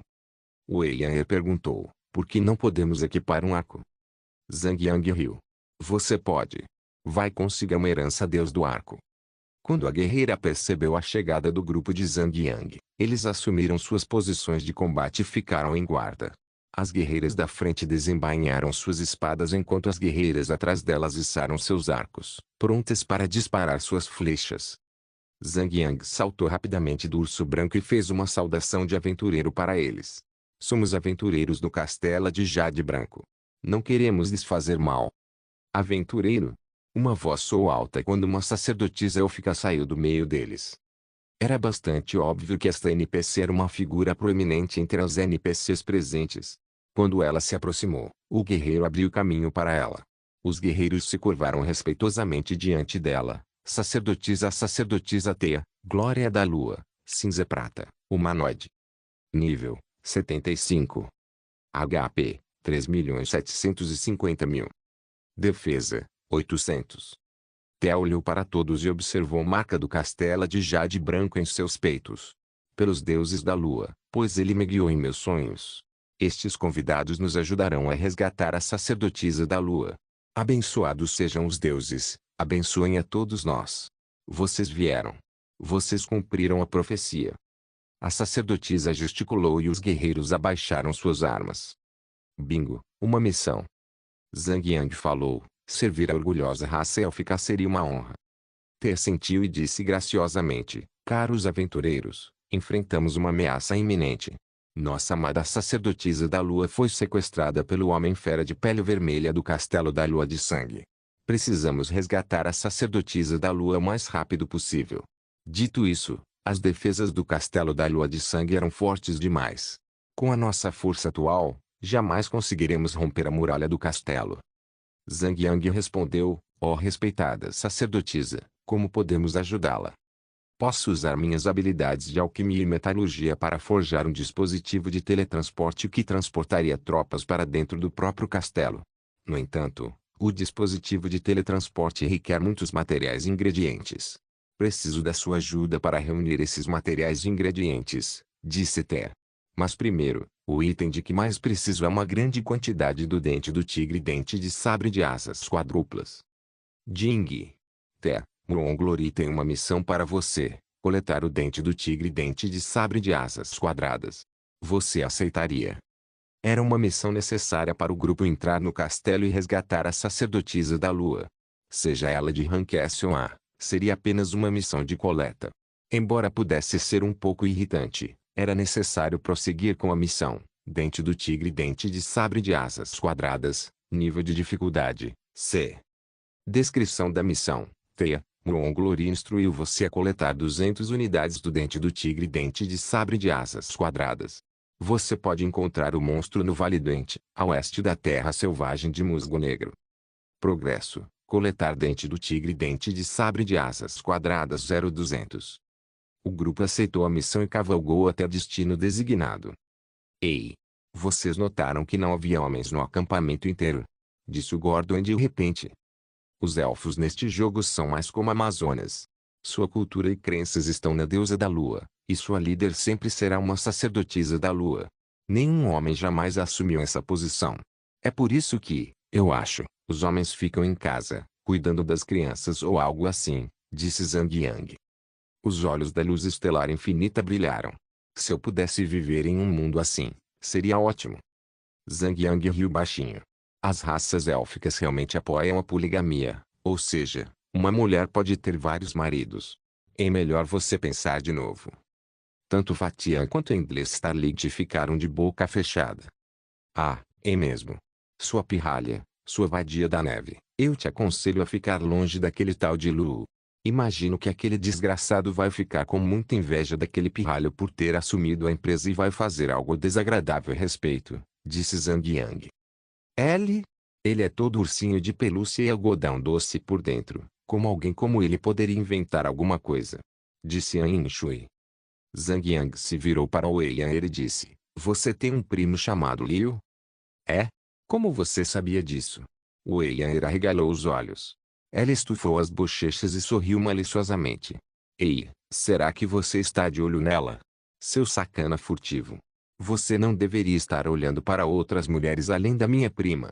Wei Yan perguntou, por que não podemos equipar um arco? Zhang Yang riu. Você pode. Vai consiga uma herança deus do arco. Quando a guerreira percebeu a chegada do grupo de Zhang Yang, eles assumiram suas posições de combate e ficaram em guarda. As guerreiras da frente desembainharam suas espadas enquanto as guerreiras atrás delas içaram seus arcos, prontas para disparar suas flechas. Zhang Yang saltou rapidamente do urso branco e fez uma saudação de aventureiro para eles. Somos aventureiros do castelo de Jade Branco. Não queremos lhes fazer mal. Aventureiro? Uma voz soou alta quando uma sacerdotisa élfica saiu do meio deles. Era bastante óbvio que esta NPC era uma figura proeminente entre as NPCs presentes. Quando ela se aproximou, o guerreiro abriu caminho para ela. Os guerreiros se curvaram respeitosamente diante dela. Sacerdotisa Teia, Glória da Lua, cinza prata, humanoide. Nível, 75. HP, 3.750.000. Defesa, 800. Theo olhou para todos e observou marca do castelo de jade branco em seus peitos. Pelos deuses da lua, pois ele me guiou em meus sonhos. Estes convidados nos ajudarão a resgatar a sacerdotisa da lua. Abençoados sejam os deuses, abençoem a todos nós. Vocês vieram. Vocês cumpriram a profecia. A sacerdotisa gesticulou e os guerreiros abaixaram suas armas. Bingo, uma missão. Zhang Yang falou, servir a orgulhosa raça élfica seria uma honra. Te sentiu e disse graciosamente, caros aventureiros, enfrentamos uma ameaça iminente. Nossa amada sacerdotisa da lua foi sequestrada pelo homem-fera de pele vermelha do castelo da lua de sangue. Precisamos resgatar a sacerdotisa da lua o mais rápido possível. Dito isso, as defesas do castelo da lua de sangue eram fortes demais. Com a nossa força atual, jamais conseguiremos romper a muralha do castelo. Zhang Yang respondeu, ó respeitada sacerdotisa, como podemos ajudá-la? Posso usar minhas habilidades de alquimia e metalurgia para forjar um dispositivo de teletransporte que transportaria tropas para dentro do próprio castelo. No entanto, o dispositivo de teletransporte requer muitos materiais e ingredientes. Preciso da sua ajuda para reunir esses materiais e ingredientes, disse Ter. Mas primeiro, o item de que mais preciso é uma grande quantidade do dente do tigre dente de sabre de asas quadruplas. Jing. Ter. Muonglori tem uma missão para você, coletar o dente do tigre dente de sabre de asas quadradas. Você aceitaria? Era uma missão necessária para o grupo entrar no castelo e resgatar a sacerdotisa da lua. Seja ela de rank S ou A, seria apenas uma missão de coleta. Embora pudesse ser um pouco irritante, era necessário prosseguir com a missão. Dente do tigre dente de sabre de asas quadradas, nível de dificuldade, C. Descrição da missão, Teia. Muonglori instruiu você a coletar 200 unidades do dente do tigre dente de sabre de asas quadradas. Você pode encontrar o monstro no Vale Dente, a oeste da Terra Selvagem de Musgo Negro. Progresso, coletar dente do tigre dente de sabre de asas quadradas 0200. O grupo aceitou a missão e cavalgou até o destino designado. Ei! Vocês notaram que não havia homens no acampamento inteiro? Disse o Gordon de repente. Os elfos neste jogo são mais como Amazonas. Sua cultura e crenças estão na deusa da lua, e sua líder sempre será uma sacerdotisa da lua. Nenhum homem jamais assumiu essa posição. É por isso que, eu acho, os homens ficam em casa, cuidando das crianças ou algo assim, disse Zhang Yang. Os olhos da luz estelar infinita brilharam. Se eu pudesse viver em um mundo assim, seria ótimo. Zhang Yang riu baixinho. As raças élficas realmente apoiam a poligamia, ou seja, uma mulher pode ter vários maridos. É melhor você pensar de novo. Tanto Fatian quanto Endless Starlight ficaram de boca fechada. Ah, é mesmo. Sua pirralha, sua vadia da neve, eu te aconselho a ficar longe daquele tal de Lu. Imagino que aquele desgraçado vai ficar com muita inveja daquele pirralho por ter assumido a empresa e vai fazer algo desagradável a respeito, disse Zhang Yang. Ele é todo ursinho de pelúcia e algodão doce por dentro. Como alguém como ele poderia inventar alguma coisa? Disse An Shui. Zhang Yang se virou para Wei Yan e disse, você tem um primo chamado Liu? É? Como você sabia disso? Wei Yan arregalou os olhos. Ela estufou as bochechas e sorriu maliciosamente. Ei, será que você está de olho nela? Seu sacana furtivo. Você não deveria estar olhando para outras mulheres além da minha prima.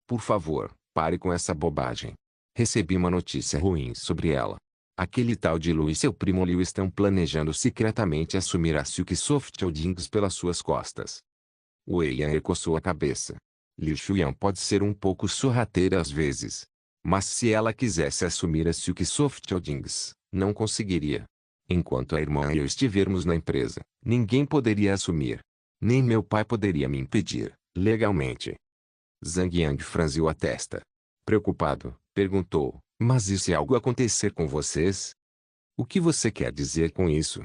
Por favor, pare com essa bobagem. Recebi uma notícia ruim sobre ela. Aquele tal de Lu e seu primo Liu estão planejando secretamente assumir a Silksoft Holdings pelas suas costas. Wei Yan coçou a cabeça. Liu Shuyan pode ser um pouco sorrateira às vezes. Mas se ela quisesse assumir a Silksoft Holdings, não conseguiria. Enquanto a irmã e eu estivermos na empresa, ninguém poderia assumir. Nem meu pai poderia me impedir, legalmente. Zhang Yang franziu a testa. Preocupado, perguntou, Mas e se algo acontecer com vocês? O que você quer dizer com isso?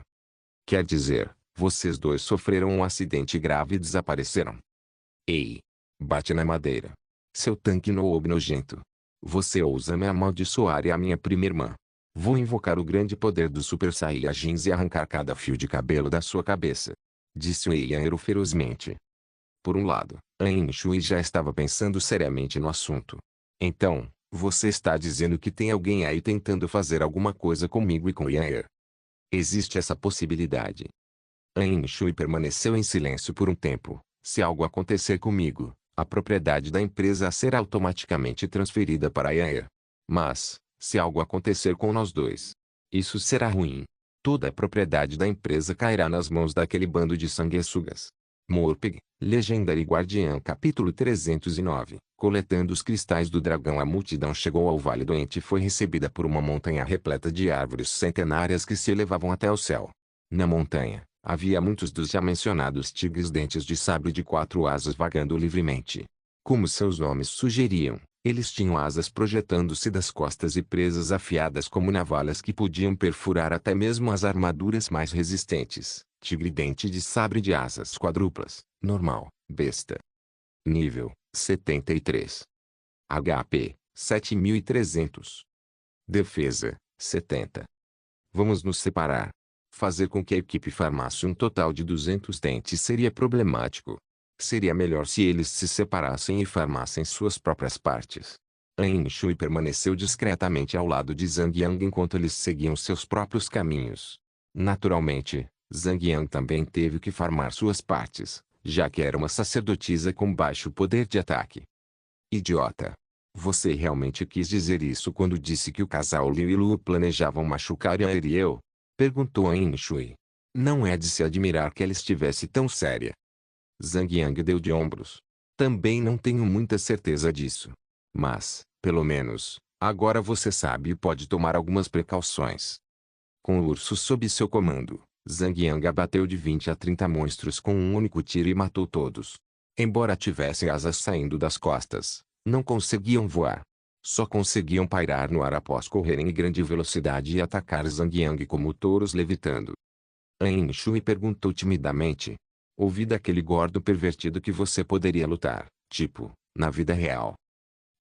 Quer dizer, vocês dois sofreram um acidente grave e desapareceram. Ei! Bate na madeira. Seu tanque noob nojento. Você ousa me amaldiçoar e a minha prima irmã. Vou invocar o grande poder do Super Saiyajins e arrancar cada fio de cabelo da sua cabeça. Disse o Eianero ferozmente. Por um lado, Ain Shui já estava pensando seriamente no assunto. Então, você está dizendo que tem alguém aí tentando fazer alguma coisa comigo e com Yair? Existe essa possibilidade. Ain Shui permaneceu em silêncio por um tempo. Se algo acontecer comigo, a propriedade da empresa será automaticamente transferida para Yair. Mas, se algo acontecer com nós dois, isso será ruim. Toda a propriedade da empresa cairá nas mãos daquele bando de sanguessugas. Morpeg, Legendary Guardiã capítulo 309. Coletando os cristais do dragão, a multidão chegou ao Vale Doente e foi recebida por uma montanha repleta de árvores centenárias que se elevavam até o céu. Na montanha, havia muitos dos já mencionados tigres dentes de sabre de 4 asas vagando livremente. Como seus nomes sugeriam, eles tinham asas projetando-se das costas e presas afiadas como navalhas que podiam perfurar até mesmo as armaduras mais resistentes. Tigre dente de sabre de asas quadruplas, normal, besta. Nível, 73. HP, 7300. Defesa, 70. Vamos nos separar. Fazer com que a equipe farmasse um total de 200 dentes seria problemático. Seria melhor se eles se separassem e farmassem suas próprias partes. Ain Shui permaneceu discretamente ao lado de Zhang Yang enquanto eles seguiam seus próprios caminhos. Naturalmente, Zhang Yang também teve que farmar suas partes, já que era uma sacerdotisa com baixo poder de ataque. Idiota! Você realmente quis dizer isso quando disse que o casal Liu e Lu planejavam machucar Yair e eu? Perguntou Ain Shui. Não é de se admirar que ela estivesse tão séria. Zhang Yang deu de ombros. Também não tenho muita certeza disso. Mas, pelo menos, agora você sabe e pode tomar algumas precauções. Com o urso sob seu comando, Zhang Yang abateu de 20 a 30 monstros com um único tiro e matou todos. Embora tivessem asas saindo das costas, não conseguiam voar. Só conseguiam pairar no ar após correrem em grande velocidade e atacar Zhang Yang como touros levitando. Ain Shui perguntou timidamente. Ouvi daquele gordo pervertido que você poderia lutar, tipo, na vida real.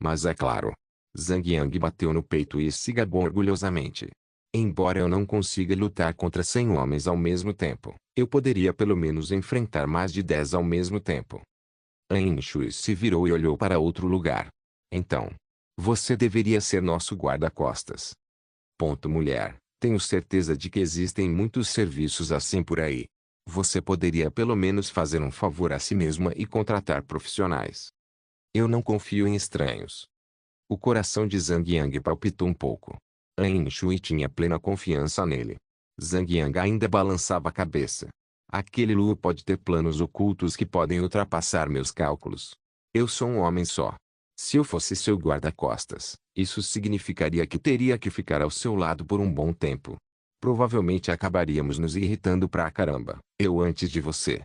Mas é claro. Zhang Yang bateu no peito e se gabou orgulhosamente. Embora eu não consiga lutar contra 100 homens ao mesmo tempo, eu poderia pelo menos enfrentar mais de 10 ao mesmo tempo. Ain Shui se virou e olhou para outro lugar. Então, você deveria ser nosso guarda-costas. Ponto mulher, tenho certeza de que existem muitos serviços assim por aí. Você poderia pelo menos fazer um favor a si mesma e contratar profissionais. Eu não confio em estranhos. O coração de Zhang Yang palpitou um pouco. Ain Shui tinha plena confiança nele. Zhang Yang ainda balançava a cabeça. Aquele Lu pode ter planos ocultos que podem ultrapassar meus cálculos. Eu sou um homem só. Se eu fosse seu guarda-costas, isso significaria que teria que ficar ao seu lado por um bom tempo. Provavelmente acabaríamos nos irritando pra caramba, eu antes de você.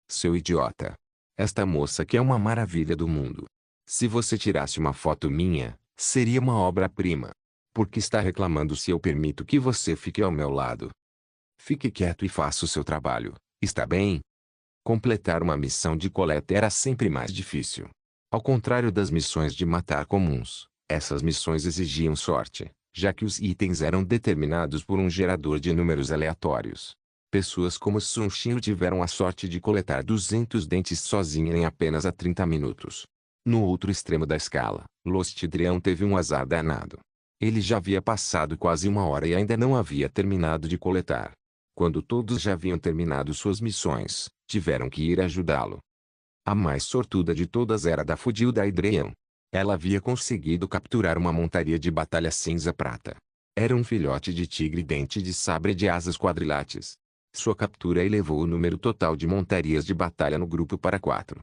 Seu idiota. Esta moça que é uma maravilha do mundo. Se você tirasse uma foto minha, seria uma obra-prima. Por que está reclamando se eu permito que você fique ao meu lado? Fique quieto e faça o seu trabalho, está bem? Completar uma missão de coleta era sempre mais difícil. Ao contrário das missões de matar comuns, essas missões exigiam sorte, já que os itens eram determinados por um gerador de números aleatórios. Pessoas como Sun Xiu tiveram a sorte de coletar 200 dentes sozinha em apenas 30 minutos. No outro extremo da escala, Lost Drian teve um azar danado. Ele já havia passado quase uma hora e ainda não havia terminado de coletar. Quando todos já haviam terminado suas missões, tiveram que ir ajudá-lo. A mais sortuda de todas era da Fudilda Adrian. Ela havia conseguido capturar uma montaria de batalha cinza-prata. Era um filhote de tigre dente de sabre de asas quadrilates. Sua captura elevou o número total de montarias de batalha no grupo para 4.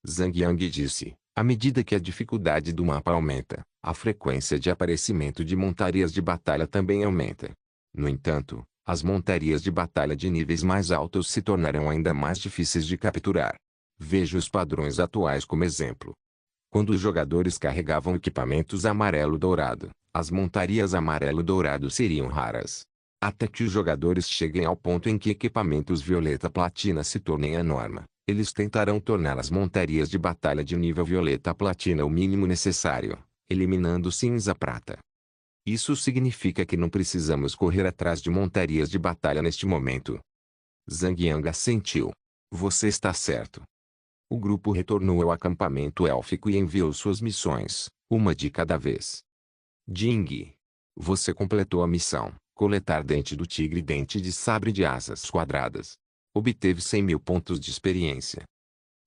Zhang Yang disse, à medida que a dificuldade do mapa aumenta, a frequência de aparecimento de montarias de batalha também aumenta. No entanto, as montarias de batalha de níveis mais altos se tornarão ainda mais difíceis de capturar. Veja os padrões atuais como exemplo. Quando os jogadores carregavam equipamentos amarelo-dourado, As montarias amarelo-dourado seriam raras. Até que os jogadores cheguem ao ponto em que equipamentos violeta-platina se tornem a norma, eles tentarão tornar as montarias de batalha de nível violeta-platina o mínimo necessário, eliminando cinza-prata. Isso significa que não precisamos correr atrás de montarias de batalha neste momento. Zhang Yang assentiu. Você está certo. O grupo retornou ao acampamento élfico e enviou suas missões, uma de cada vez. Jing. Você completou a missão, coletar dente do tigre e dente de sabre de asas quadradas. Obteve 100.000 pontos de experiência.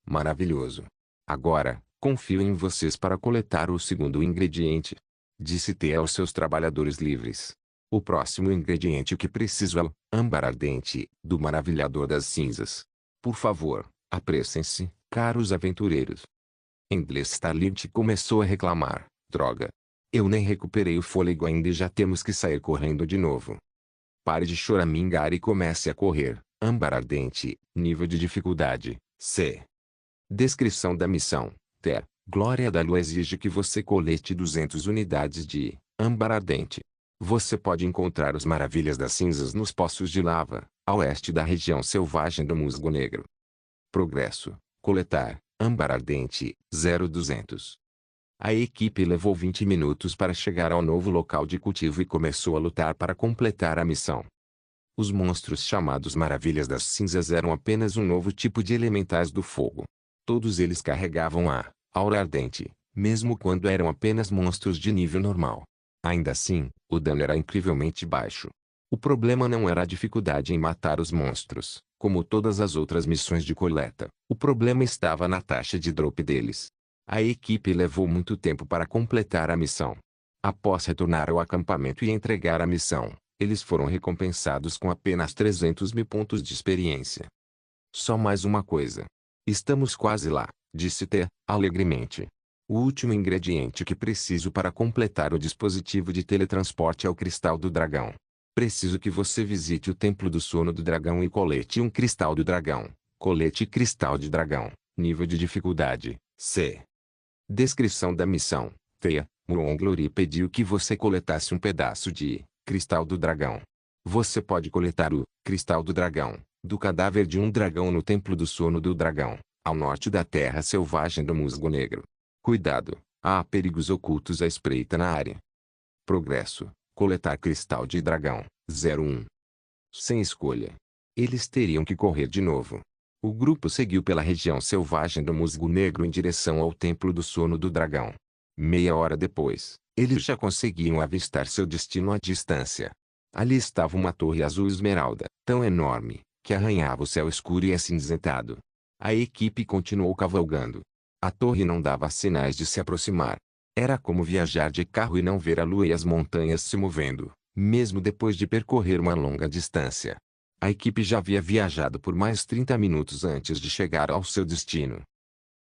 Maravilhoso. Agora, confio em vocês para coletar o segundo ingrediente. Disse T aos seus trabalhadores livres. O próximo ingrediente que preciso é o âmbar ardente, do Maravilhador das Cinzas. Por favor, apressem-se, caros aventureiros. Endless Starlight começou a reclamar. Droga. Eu nem recuperei o fôlego ainda e já temos que sair correndo de novo. Pare de choramingar e comece a correr. Âmbar ardente, nível de dificuldade, C. Descrição da missão. T. Glória da Lua exige que você colete 200 unidades de âmbar ardente. Você pode encontrar os Maravilhas das Cinzas nos poços de lava, a oeste da região selvagem do Musgo Negro. Progresso. Coletar, âmbar ardente, 0200. A equipe levou 20 minutos para chegar ao novo local de cultivo e começou a lutar para completar a missão. Os monstros chamados Maravilhas das Cinzas eram apenas um novo tipo de elementais do fogo. Todos eles carregavam a aura ardente, mesmo quando eram apenas monstros de nível normal. Ainda assim, o dano era incrivelmente baixo. O problema não era a dificuldade em matar os monstros, como todas as outras missões de coleta. O problema estava na taxa de drop deles. A equipe levou muito tempo para completar a missão. Após retornar ao acampamento e entregar a missão, eles foram recompensados com apenas 300.000 pontos de experiência. Só mais uma coisa. Estamos quase lá, disse T, alegremente. O último ingrediente que preciso para completar o dispositivo de teletransporte é o Cristal do Dragão. Preciso que você visite o Templo do Sono do Dragão e colete um Cristal do Dragão. Colete Cristal de Dragão. Nível de dificuldade, C. Descrição da missão. T. Muonglory pediu que você coletasse um pedaço de Cristal do Dragão. Você pode coletar o Cristal do Dragão, do cadáver de um dragão no Templo do Sono do Dragão, ao norte da terra selvagem do Musgo Negro. Cuidado, há perigos ocultos à espreita na área. Progresso. Coletar Cristal de Dragão, 01. Sem escolha. Eles teriam que correr de novo. O grupo seguiu pela região selvagem do Musgo Negro em direção ao Templo do Sono do Dragão. Meia hora depois, eles já conseguiam avistar seu destino à distância. Ali estava uma torre azul esmeralda, tão enorme, que arranhava o céu escuro e acinzentado. A equipe continuou cavalgando. A torre não dava sinais de se aproximar. Era como viajar de carro e não ver a lua e as montanhas se movendo, mesmo depois de percorrer uma longa distância. A equipe já havia viajado por mais 30 minutos antes de chegar ao seu destino.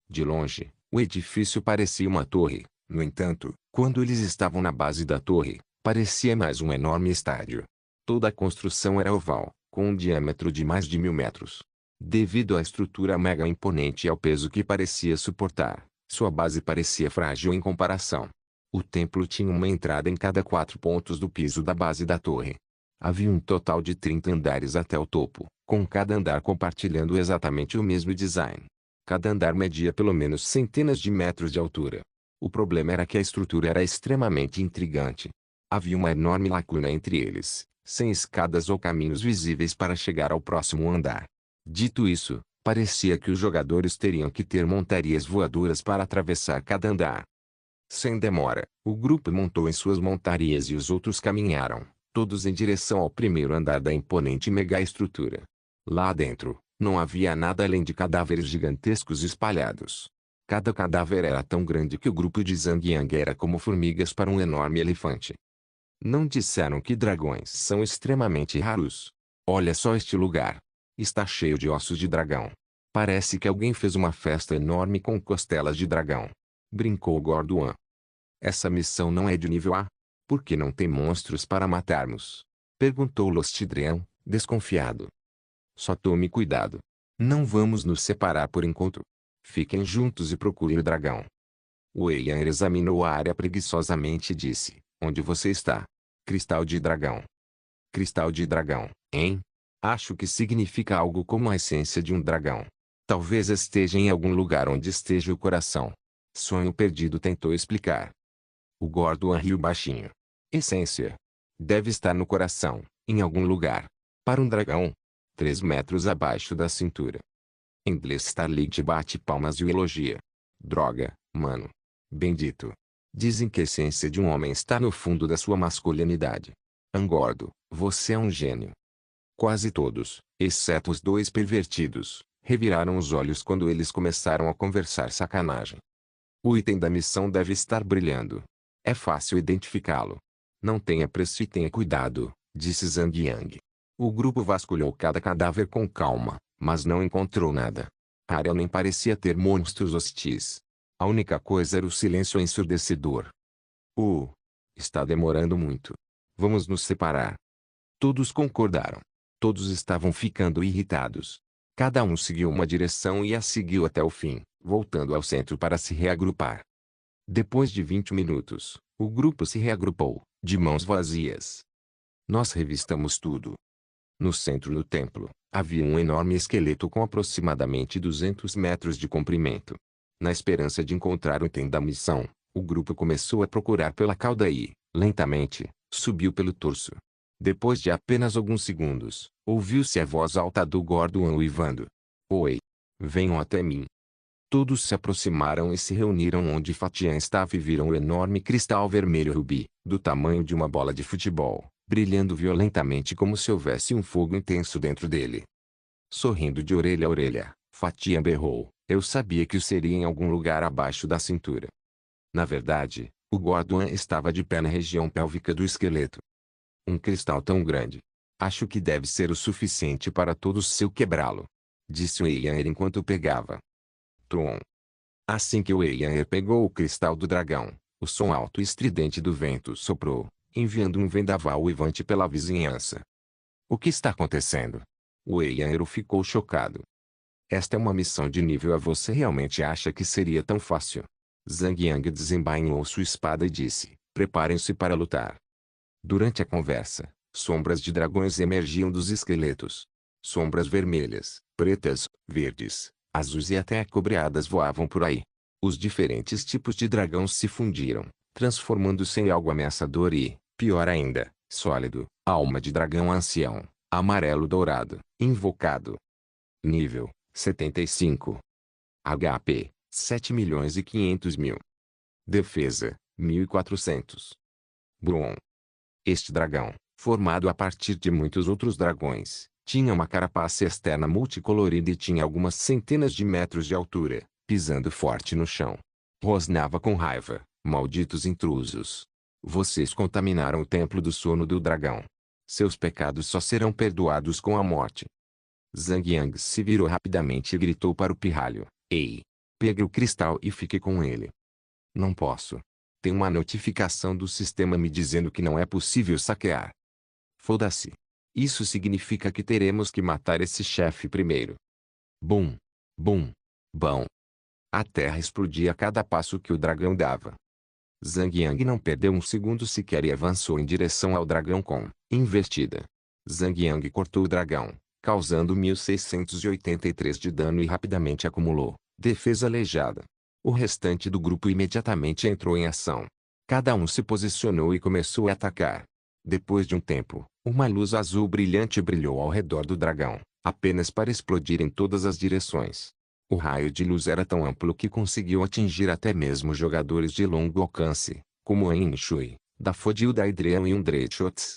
De longe, o edifício parecia uma torre. No entanto, quando eles estavam na base da torre, parecia mais um enorme estádio. Toda a construção era oval, com um diâmetro de mais de 1.000 metros. Devido à estrutura mega imponente e ao peso que parecia suportar, sua base parecia frágil em comparação. O templo tinha uma entrada em cada 4 pontos do piso da base da torre. Havia um total de 30 andares até o topo, com cada andar compartilhando exatamente o mesmo design. Cada andar media pelo menos centenas de metros de altura. O problema era que a estrutura era extremamente intrigante. Havia uma enorme lacuna entre eles, sem escadas ou caminhos visíveis para chegar ao próximo andar. Dito isso, parecia que os jogadores teriam que ter montarias voadoras para atravessar cada andar. Sem demora, o grupo montou em suas montarias e os outros caminharam, todos em direção ao primeiro andar da imponente megaestrutura. Lá dentro, não havia nada além de cadáveres gigantescos espalhados. Cada cadáver era tão grande que o grupo de Zhang Yang era como formigas para um enorme elefante. Não disseram que dragões são extremamente raros? Olha só este lugar. Está cheio de ossos de dragão. Parece que alguém fez uma festa enorme com costelas de dragão. Brincou Gorduan. Essa missão não é de nível A? Por que não tem monstros para matarmos? Perguntou Lostidrian, desconfiado. Só tome cuidado. Não vamos nos separar por enquanto. Fiquem juntos e procurem o dragão. Wei Yan examinou a área preguiçosamente e disse, Onde você está? Cristal de dragão. Cristal de dragão, hein? Acho que significa algo como a essência de um dragão. Talvez esteja em algum lugar onde esteja o coração. Sonho perdido tentou explicar. O Gordoan riu baixinho. Essência. Deve estar no coração, em algum lugar. Para um dragão. 3 metros abaixo da cintura. Inglês Starlight bate palmas e o elogia. Droga, mano. Bendito. Dizem que a essência de um homem está no fundo da sua masculinidade. Angordo, você é um gênio. Quase todos, exceto os 2 pervertidos, reviraram os olhos quando eles começaram a conversar sacanagem. O item da missão deve estar brilhando. É fácil identificá-lo. Não tenha pressa e tenha cuidado, disse Zhang Yang. O grupo vasculhou cada cadáver com calma, mas não encontrou nada. A área nem parecia ter monstros hostis. A única coisa era o silêncio ensurdecedor. Está demorando muito. Vamos nos separar. Todos concordaram. Todos estavam ficando irritados. Cada um seguiu uma direção e a seguiu até o fim, voltando ao centro para se reagrupar. Depois de 20 minutos, o grupo se reagrupou, de mãos vazias. Nós revistamos tudo. No centro do templo, havia um enorme esqueleto com aproximadamente 200 metros de comprimento. Na esperança de encontrar o item da missão, o grupo começou a procurar pela cauda e, lentamente, subiu pelo torso. Depois de apenas alguns segundos, ouviu-se a voz alta do Gordoan uivando. Oi. Venham até mim. Todos se aproximaram e se reuniram onde Fatian estava e viram o enorme cristal vermelho rubi, do tamanho de uma bola de futebol, brilhando violentamente como se houvesse um fogo intenso dentro dele. Sorrindo de orelha a orelha, Fatian berrou. Eu sabia que o seria em algum lugar abaixo da cintura. Na verdade, o Gordoan estava de pé na região pélvica do esqueleto. Um cristal tão grande. Acho que deve ser o suficiente para todos se eu quebrá-lo. Disse o Eyair enquanto pegava. Tron. Assim que o Eyair pegou o cristal do dragão, o som alto e estridente do vento soprou, enviando um vendaval uivante pela vizinhança. O que está acontecendo? O Eyair ficou chocado. Esta é uma missão de nível A. Você realmente acha que seria tão fácil? Zhang Yang desembainhou sua espada e disse, preparem-se para lutar. Durante a conversa, sombras de dragões emergiam dos esqueletos. Sombras vermelhas, pretas, verdes, azuis e até cobreadas voavam por aí. Os diferentes tipos de dragão se fundiram, transformando-se em algo ameaçador e, pior ainda, sólido. Alma de dragão ancião, amarelo dourado, invocado. Nível 75. HP 7.500.000. Defesa 1.400. Bron. Este dragão, formado a partir de muitos outros dragões, tinha uma carapaça externa multicolorida e tinha algumas centenas de metros de altura, pisando forte no chão. Rosnava com raiva. Malditos intrusos. Vocês contaminaram o templo do sono do dragão. Seus pecados só serão perdoados com a morte. Zhang Yang se virou rapidamente e gritou para o pirralho. Ei! Pegue o cristal e fique com ele. Não posso. Tem uma notificação do sistema me dizendo que não é possível saquear. Foda-se. Isso significa que teremos que matar esse chefe primeiro. Bum. Bum. Bom. A terra explodia a cada passo que o dragão dava. Zhang Yang não perdeu um segundo sequer e avançou em direção ao dragão com investida. Zhang Yang cortou o dragão, causando 1.683 de dano e rapidamente acumulou defesa aleijada. O restante do grupo imediatamente entrou em ação. Cada um se posicionou e começou a atacar. Depois de um tempo, uma luz azul brilhante brilhou ao redor do dragão, apenas para explodir em todas as direções. O raio de luz era tão amplo que conseguiu atingir até mesmo jogadores de longo alcance, como An Shui, Dafodil Daedrean e Undrechots.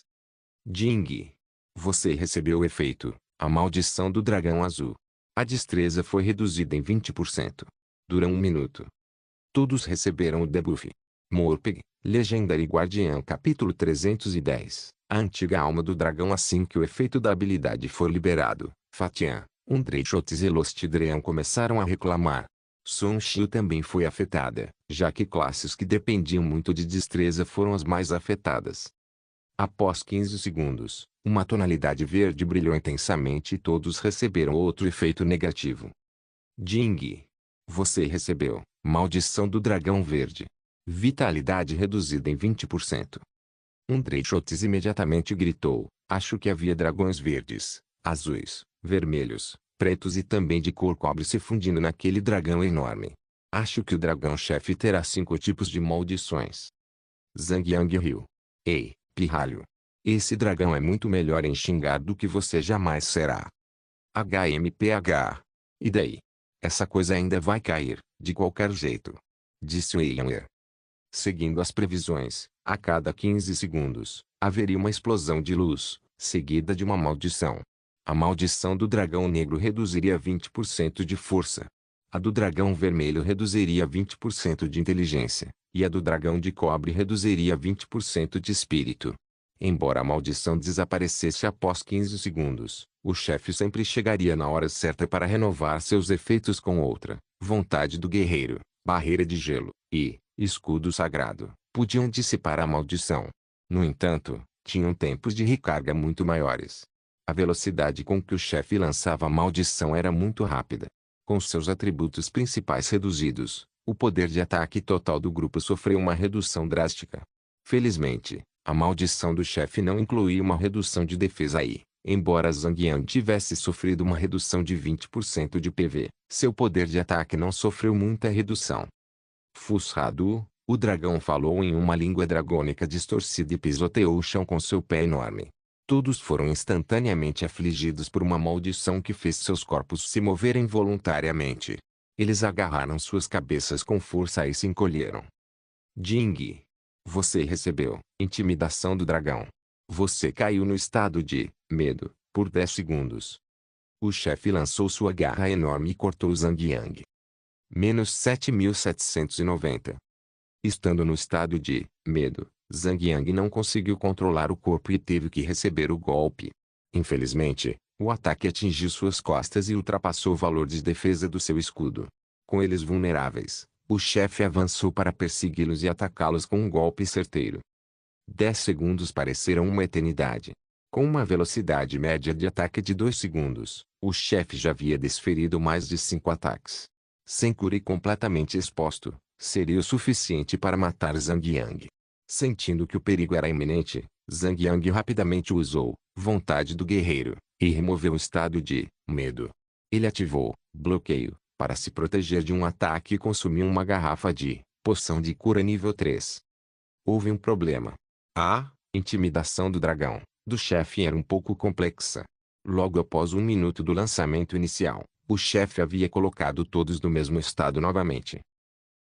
Jing. Você recebeu o efeito, a maldição do dragão azul. A destreza foi reduzida em 20%. Dura 1 minuto. Todos receberam o debuff. Morpeg, Legendary Guardian capítulo 310. A antiga alma do dragão. Assim que o efeito da habilidade for liberado, Fatian, Undrechots e Lostidrean começaram a reclamar. Sun Xiu também foi afetada, já que classes que dependiam muito de destreza foram as mais afetadas. Após 15 segundos, uma tonalidade verde brilhou intensamente e todos receberam outro efeito negativo. Jing. Você recebeu Maldição do Dragão Verde. Vitalidade reduzida em 20%. Um Dreychotes imediatamente gritou. Acho que havia dragões verdes, azuis, vermelhos, pretos e também de cor cobre se fundindo naquele dragão enorme. Acho que o dragão-chefe terá 5 tipos de maldições. Zhang Yang riu. Ei, pirralho. Esse dragão é muito melhor em xingar do que você jamais será. HMPH. E daí? Essa coisa ainda vai cair, de qualquer jeito. Disse o Yang. Seguindo as previsões, a cada 15 segundos, haveria uma explosão de luz, seguida de uma maldição. A maldição do dragão negro reduziria 20% de força. A do dragão vermelho reduziria 20% de inteligência, e a do dragão de cobre reduziria 20% de espírito. Embora a maldição desaparecesse após 15 segundos, o chefe sempre chegaria na hora certa para renovar seus efeitos com outra. Vontade do guerreiro, barreira de gelo, e escudo sagrado, podiam dissipar a maldição. No entanto, tinham tempos de recarga muito maiores. A velocidade com que o chefe lançava a maldição era muito rápida. Com seus atributos principais reduzidos, o poder de ataque total do grupo sofreu uma redução drástica. Felizmente, a maldição do chefe não incluía uma redução de defesa aí. Embora Zhang Yang tivesse sofrido uma redução de 20% de PV, seu poder de ataque não sofreu muita redução. Fusrado, o dragão falou em uma língua dragônica distorcida e pisoteou o chão com seu pé enorme. Todos foram instantaneamente afligidos por uma maldição que fez seus corpos se moverem voluntariamente. Eles agarraram suas cabeças com força e se encolheram. Jing. Você recebeu intimidação do dragão. Você caiu no estado de medo por 10 segundos. O chefe lançou sua garra enorme e cortou Zhang Yang. Menos 7.790. Estando no estado de medo, Zhang Yang não conseguiu controlar o corpo e teve que receber o golpe. Infelizmente, o ataque atingiu suas costas e ultrapassou o valor de defesa do seu escudo. Com eles vulneráveis, o chefe avançou para persegui-los e atacá-los com um golpe certeiro. 10 segundos pareceram uma eternidade. Com uma velocidade média de ataque de 2 segundos, o chefe já havia desferido mais de 5 ataques. Sem cura e completamente exposto, seria o suficiente para matar Zhang Yang. Sentindo que o perigo era iminente, Zhang Yang rapidamente usou vontade do guerreiro e removeu o estado de medo. Ele ativou bloqueio para se proteger de um ataque e consumiu uma garrafa de poção de cura nível 3. Houve um problema. A intimidação do dragão do chefe era um pouco complexa. Logo após 1 minuto do lançamento inicial, o chefe havia colocado todos no mesmo estado novamente.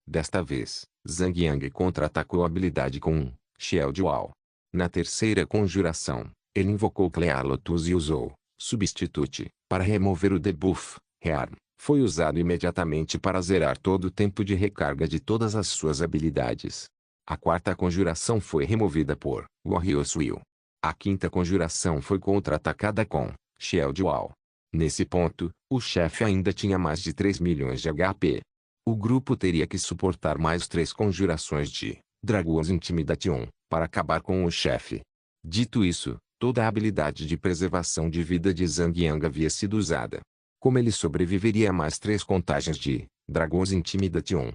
Desta vez, Zhang Yang contra-atacou a habilidade com um Shield Wall. Na terceira conjuração, ele invocou Clear Lotus e usou Substitute para remover o debuff. Rearm foi usado imediatamente para zerar todo o tempo de recarga de todas as suas habilidades. A quarta conjuração foi removida por Warrior's Will. A quinta conjuração foi contra-atacada com Shield Wall. Nesse ponto, o chefe ainda tinha mais de 3 milhões de HP. O grupo teria que suportar mais 3 conjurações de Dragon's Intimidation para acabar com o chefe. Dito isso, toda a habilidade de preservação de vida de Zhang Yang havia sido usada. Como ele sobreviveria a mais 3 contagens de Dragon's Intimidation?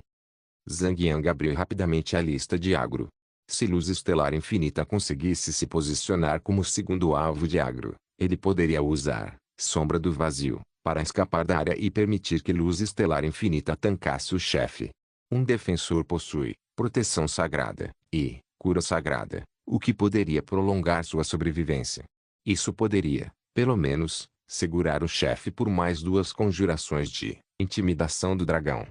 Zhang Yang abriu rapidamente a lista de agro. Se Luz Estelar Infinita conseguisse se posicionar como segundo alvo de agro, ele poderia usar Sombra do Vazio para escapar da área e permitir que Luz Estelar Infinita tancasse o chefe. Um defensor possui proteção sagrada e cura sagrada, o que poderia prolongar sua sobrevivência. Isso poderia, pelo menos, segurar o chefe por mais 2 conjurações de intimidação do dragão.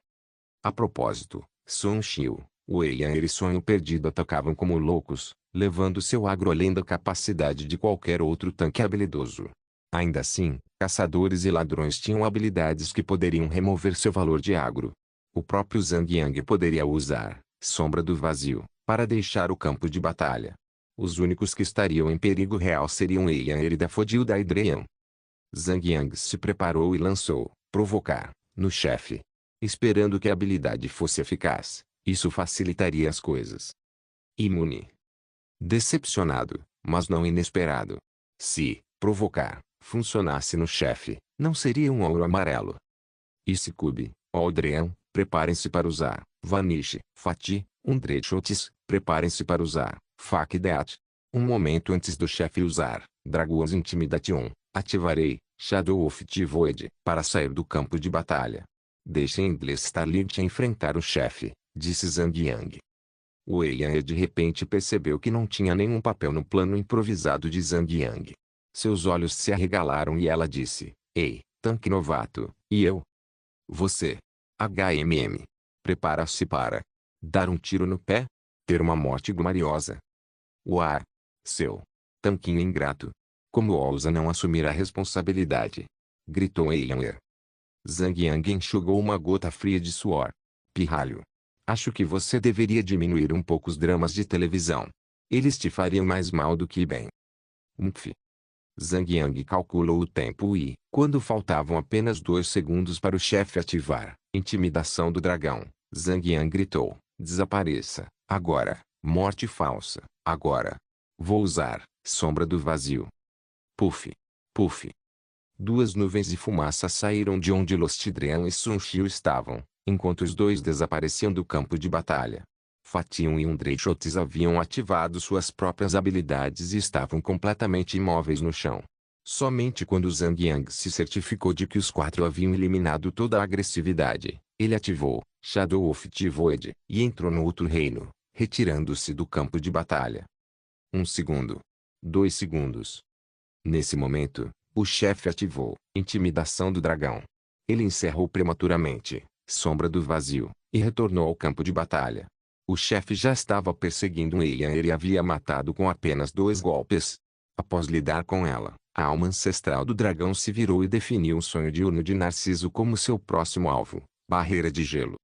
A propósito, Sun Xiu, Wei Yan e Sonho Perdido atacavam como loucos, levando seu agro além da capacidade de qualquer outro tanque habilidoso. Ainda assim, caçadores e ladrões tinham habilidades que poderiam remover seu valor de agro. O próprio Zhang Yang poderia usar Sombra do Vazio para deixar o campo de batalha. Os únicos que estariam em perigo real seriam Wei Yan e Dafodil da Hydreian. Zhang Yang se preparou e lançou Provocar no chefe. Esperando que a habilidade fosse eficaz, isso facilitaria as coisas. Imune. Decepcionado, mas não inesperado. Se Provocar funcionasse no chefe, não seria um ouro amarelo. Isikube, Aldrean, preparem-se para usar Vanish, Fati, Dreychotes, preparem-se para usar Fakdeat. Um momento antes do chefe usar Dragon's Intimidation, ativarei Shadow of the Void para sair do campo de batalha. Deixe Endless Starlight enfrentar o chefe, disse Zhang Yang. Wei Yan de repente percebeu que não tinha nenhum papel no plano improvisado de Zhang Yang. Seus olhos se arregalaram e ela disse: Ei, tanque novato, e eu? Você. HMM. Prepara-se para dar um tiro no pé? Ter uma morte gloriosa. Uar. Seu tanquinho ingrato. Como ousa não assumir a responsabilidade? Gritou Wei Yan. Zhang Yang enxugou uma gota fria de suor. Pirralho. Acho que você deveria diminuir um pouco os dramas de televisão. Eles te fariam mais mal do que bem. Umph. Zhang Yang calculou o tempo e, quando faltavam apenas 2 segundos para o chefe ativar Intimidação do Dragão, Zhang Yang gritou: Desapareça, agora, morte falsa, agora. Vou usar Sombra do Vazio. Puff. Puff. 2 nuvens de fumaça saíram de onde Lostridrian e Sun Xiu estavam, enquanto os dois desapareciam do campo de batalha. Fatiun e Undreichotes haviam ativado suas próprias habilidades e estavam completamente imóveis no chão. Somente quando Zhang Yang se certificou de que os 4 haviam eliminado toda a agressividade, ele ativou Shadow of the Void e entrou no outro reino, retirando-se do campo de batalha. 1 segundo. 2 segundos. Nesse momento, o chefe ativou Intimidação do Dragão. Ele encerrou prematuramente Sombra do Vazio e retornou ao campo de batalha. O chefe já estava perseguindo Wei Yan e havia matado com apenas 2 golpes. Após lidar com ela, a alma ancestral do dragão se virou e definiu o sonho diurno de Narciso como seu próximo alvo, Barreira de Gelo.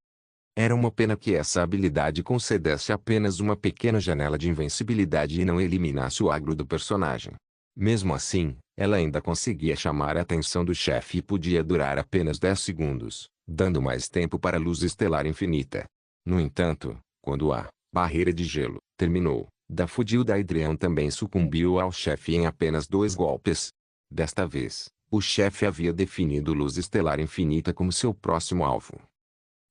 Era uma pena que essa habilidade concedesse apenas uma pequena janela de invencibilidade e não eliminasse o agro do personagem. Mesmo assim, ela ainda conseguia chamar a atenção do chefe e podia durar apenas 10 segundos, dando mais tempo para a luz estelar infinita. No entanto, quando a Barreira de Gelo terminou, Daffodil-Daedreon também sucumbiu ao chefe em apenas 2 golpes. Desta vez, o chefe havia definido Luz Estelar Infinita como seu próximo alvo.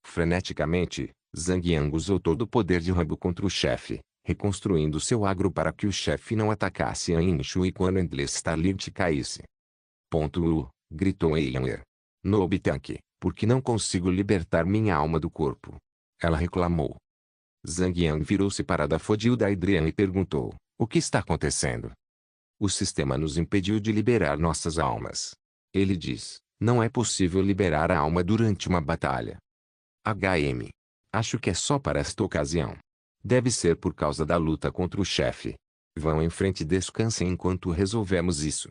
Freneticamente, Zhang Yang usou todo o poder de Rambo contra o chefe, reconstruindo seu agro para que o chefe não atacasse a Inshu e quando Endless Starlight caísse. Gritou Wei Yan. Noob Tanque, por que não consigo libertar minha alma do corpo? Ela reclamou. Zhang Yang virou-se para Daffodil-Daedreon e perguntou: O que está acontecendo? O sistema nos impediu de liberar nossas almas. Ele diz: Não é possível liberar a alma durante uma batalha. HM. Acho que é só para esta ocasião. Deve ser por causa da luta contra o chefe. Vão em frente e descansem enquanto resolvemos isso.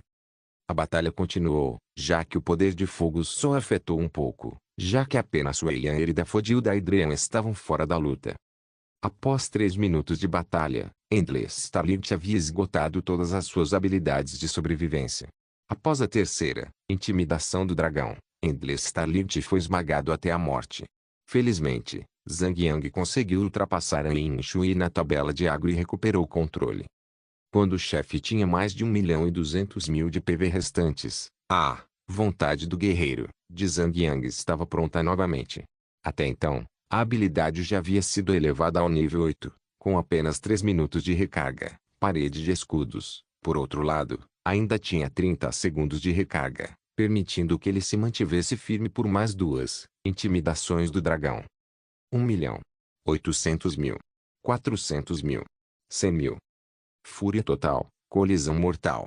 A batalha continuou, já que o poder de fogo só afetou um pouco, já que apenas Wei Yan e Daffodil-Daedreon estavam fora da luta. Após 3 minutos de batalha, Endless Starlight havia esgotado todas as suas habilidades de sobrevivência. Após a terceira Intimidação do Dragão, Endless Starlight foi esmagado até a morte. Felizmente, Zhang Yang conseguiu ultrapassar a Inshui na tabela de agro e recuperou o controle. Quando o chefe tinha mais de 1.200.000 de PV restantes, a vontade do guerreiro de Zhang Yang estava pronta novamente. Até então, a habilidade já havia sido elevada ao nível 8, com apenas 3 minutos de recarga. Parede de escudos, por outro lado, ainda tinha 30 segundos de recarga, permitindo que ele se mantivesse firme por mais 2 intimidações do dragão. 1.000.000. 800.000. 400.000. 100.000. Fúria total, colisão mortal.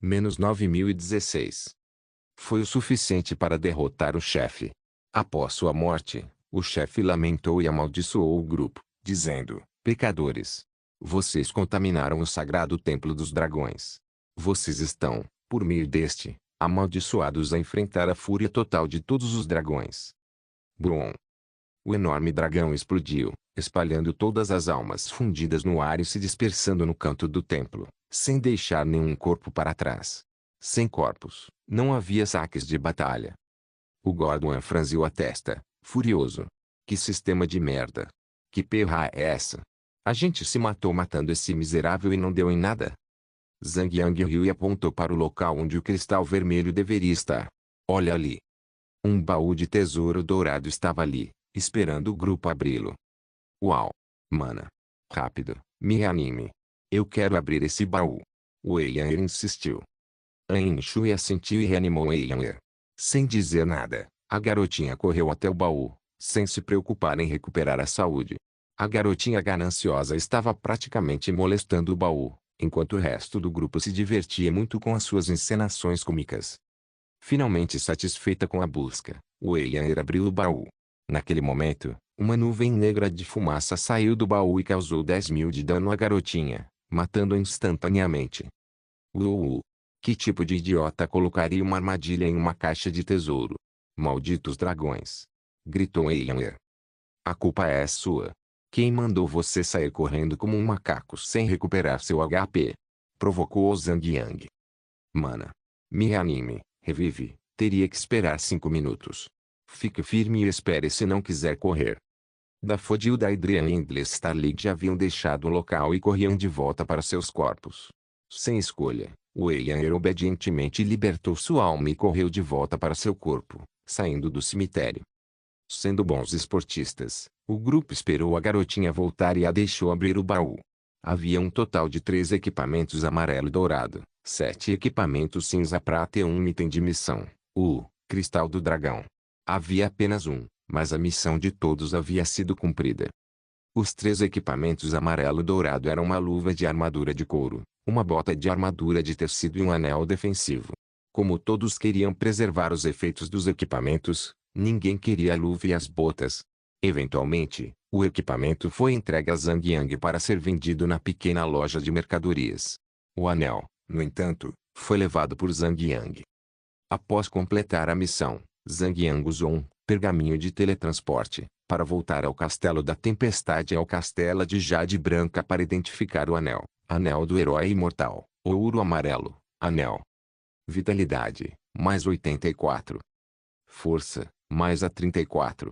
Menos 9.016. Foi o suficiente para derrotar o chefe. Após sua morte, o chefe lamentou e amaldiçoou o grupo, dizendo: Pecadores! Vocês contaminaram o sagrado templo dos dragões. Vocês estão, por meio deste, amaldiçoados a enfrentar a fúria total de todos os dragões. Brum! O enorme dragão explodiu, espalhando todas as almas fundidas no ar e se dispersando no canto do templo, sem deixar nenhum corpo para trás. Sem corpos, não havia saques de batalha. O Gordon franziu a testa, furioso. Que sistema de merda! Que perra é essa? A gente se matou matando esse miserável e não deu em nada? Zhang Yang riu e apontou para o local onde o cristal vermelho deveria estar. Olha ali. Um baú de tesouro dourado estava ali, esperando o grupo abri-lo. Uau! Mana! Rápido, me reanime. Eu quero abrir esse baú. O Eyanger insistiu. Ain Shui assentiu e reanimou Eyanger. Sem dizer nada, a garotinha correu até o baú, sem se preocupar em recuperar a saúde. A garotinha gananciosa estava praticamente molestando o baú, enquanto o resto do grupo se divertia muito com as suas encenações cômicas. Finalmente satisfeita com a busca, o Eyanger abriu o baú. Naquele momento, uma nuvem negra de fumaça saiu do baú e causou 10.000 de dano à garotinha, matando-a instantaneamente. Que tipo de idiota colocaria uma armadilha em uma caixa de tesouro? Malditos dragões! Gritou Eyanger. A culpa é sua. Quem mandou você sair correndo como um macaco sem recuperar seu HP? Provocou Zhang Yang. Mana. Me reanime, revive, teria que esperar 5 minutos. Fique firme e espere se não quiser correr. Daffodil Adrian e Endless Starlight já haviam deixado o local e corriam de volta para seus corpos. Sem escolha, o Eyanger obedientemente libertou sua alma e correu de volta para seu corpo, saindo do cemitério. Sendo bons esportistas, o grupo esperou a garotinha voltar e a deixou abrir o baú. Havia um total de 3 equipamentos amarelo-dourado, 7 equipamentos cinza-prata e um item de missão, o Cristal do Dragão. Havia apenas um, mas a missão de todos havia sido cumprida. Os 3 equipamentos amarelo-dourado eram uma luva de armadura de couro, uma bota de armadura de tecido e um anel defensivo. Como todos queriam preservar os efeitos dos equipamentos, ninguém queria a luva e as botas. Eventualmente, o equipamento foi entregue a Zhang Yang para ser vendido na pequena loja de mercadorias. O anel, no entanto, foi levado por Zhang Yang. Após completar a missão, Zhang Yang usou um pergaminho de teletransporte para voltar ao Castelo da Tempestade e ao Castelo de Jade Branca para identificar o anel. Anel do Herói Imortal, ouro amarelo, anel. Vitalidade, mais 84. Força, mais a 34.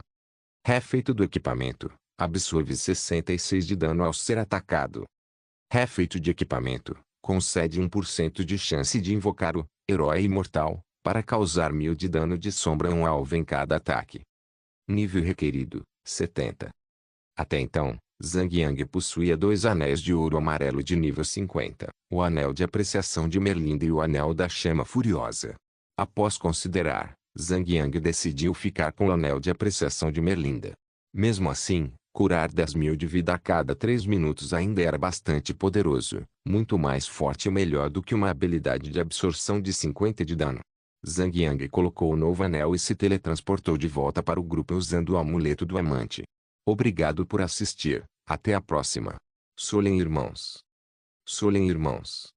Refeito do equipamento, absorve 66 de dano ao ser atacado. Refeito de equipamento, concede 1% de chance de invocar o Herói Imortal, para causar 1000 de dano de sombra a um alvo em cada ataque. Nível requerido, 70. Até então, Zhang Yang possuía 2 anéis de ouro amarelo de nível 50, o Anel de Apreciação de Merlinda e o Anel da Chama Furiosa. Após considerar, Zhang Yang decidiu ficar com o Anel de Apreciação de Merlinda. Mesmo assim, curar 10.000 de vida a cada 3 minutos ainda era bastante poderoso, muito mais forte e melhor do que uma habilidade de absorção de 50 de dano. Zhang Yang colocou o novo anel e se teletransportou de volta para o grupo usando o amuleto do amante. Obrigado por assistir. Até a próxima. Solen Irmãos. Solen Irmãos.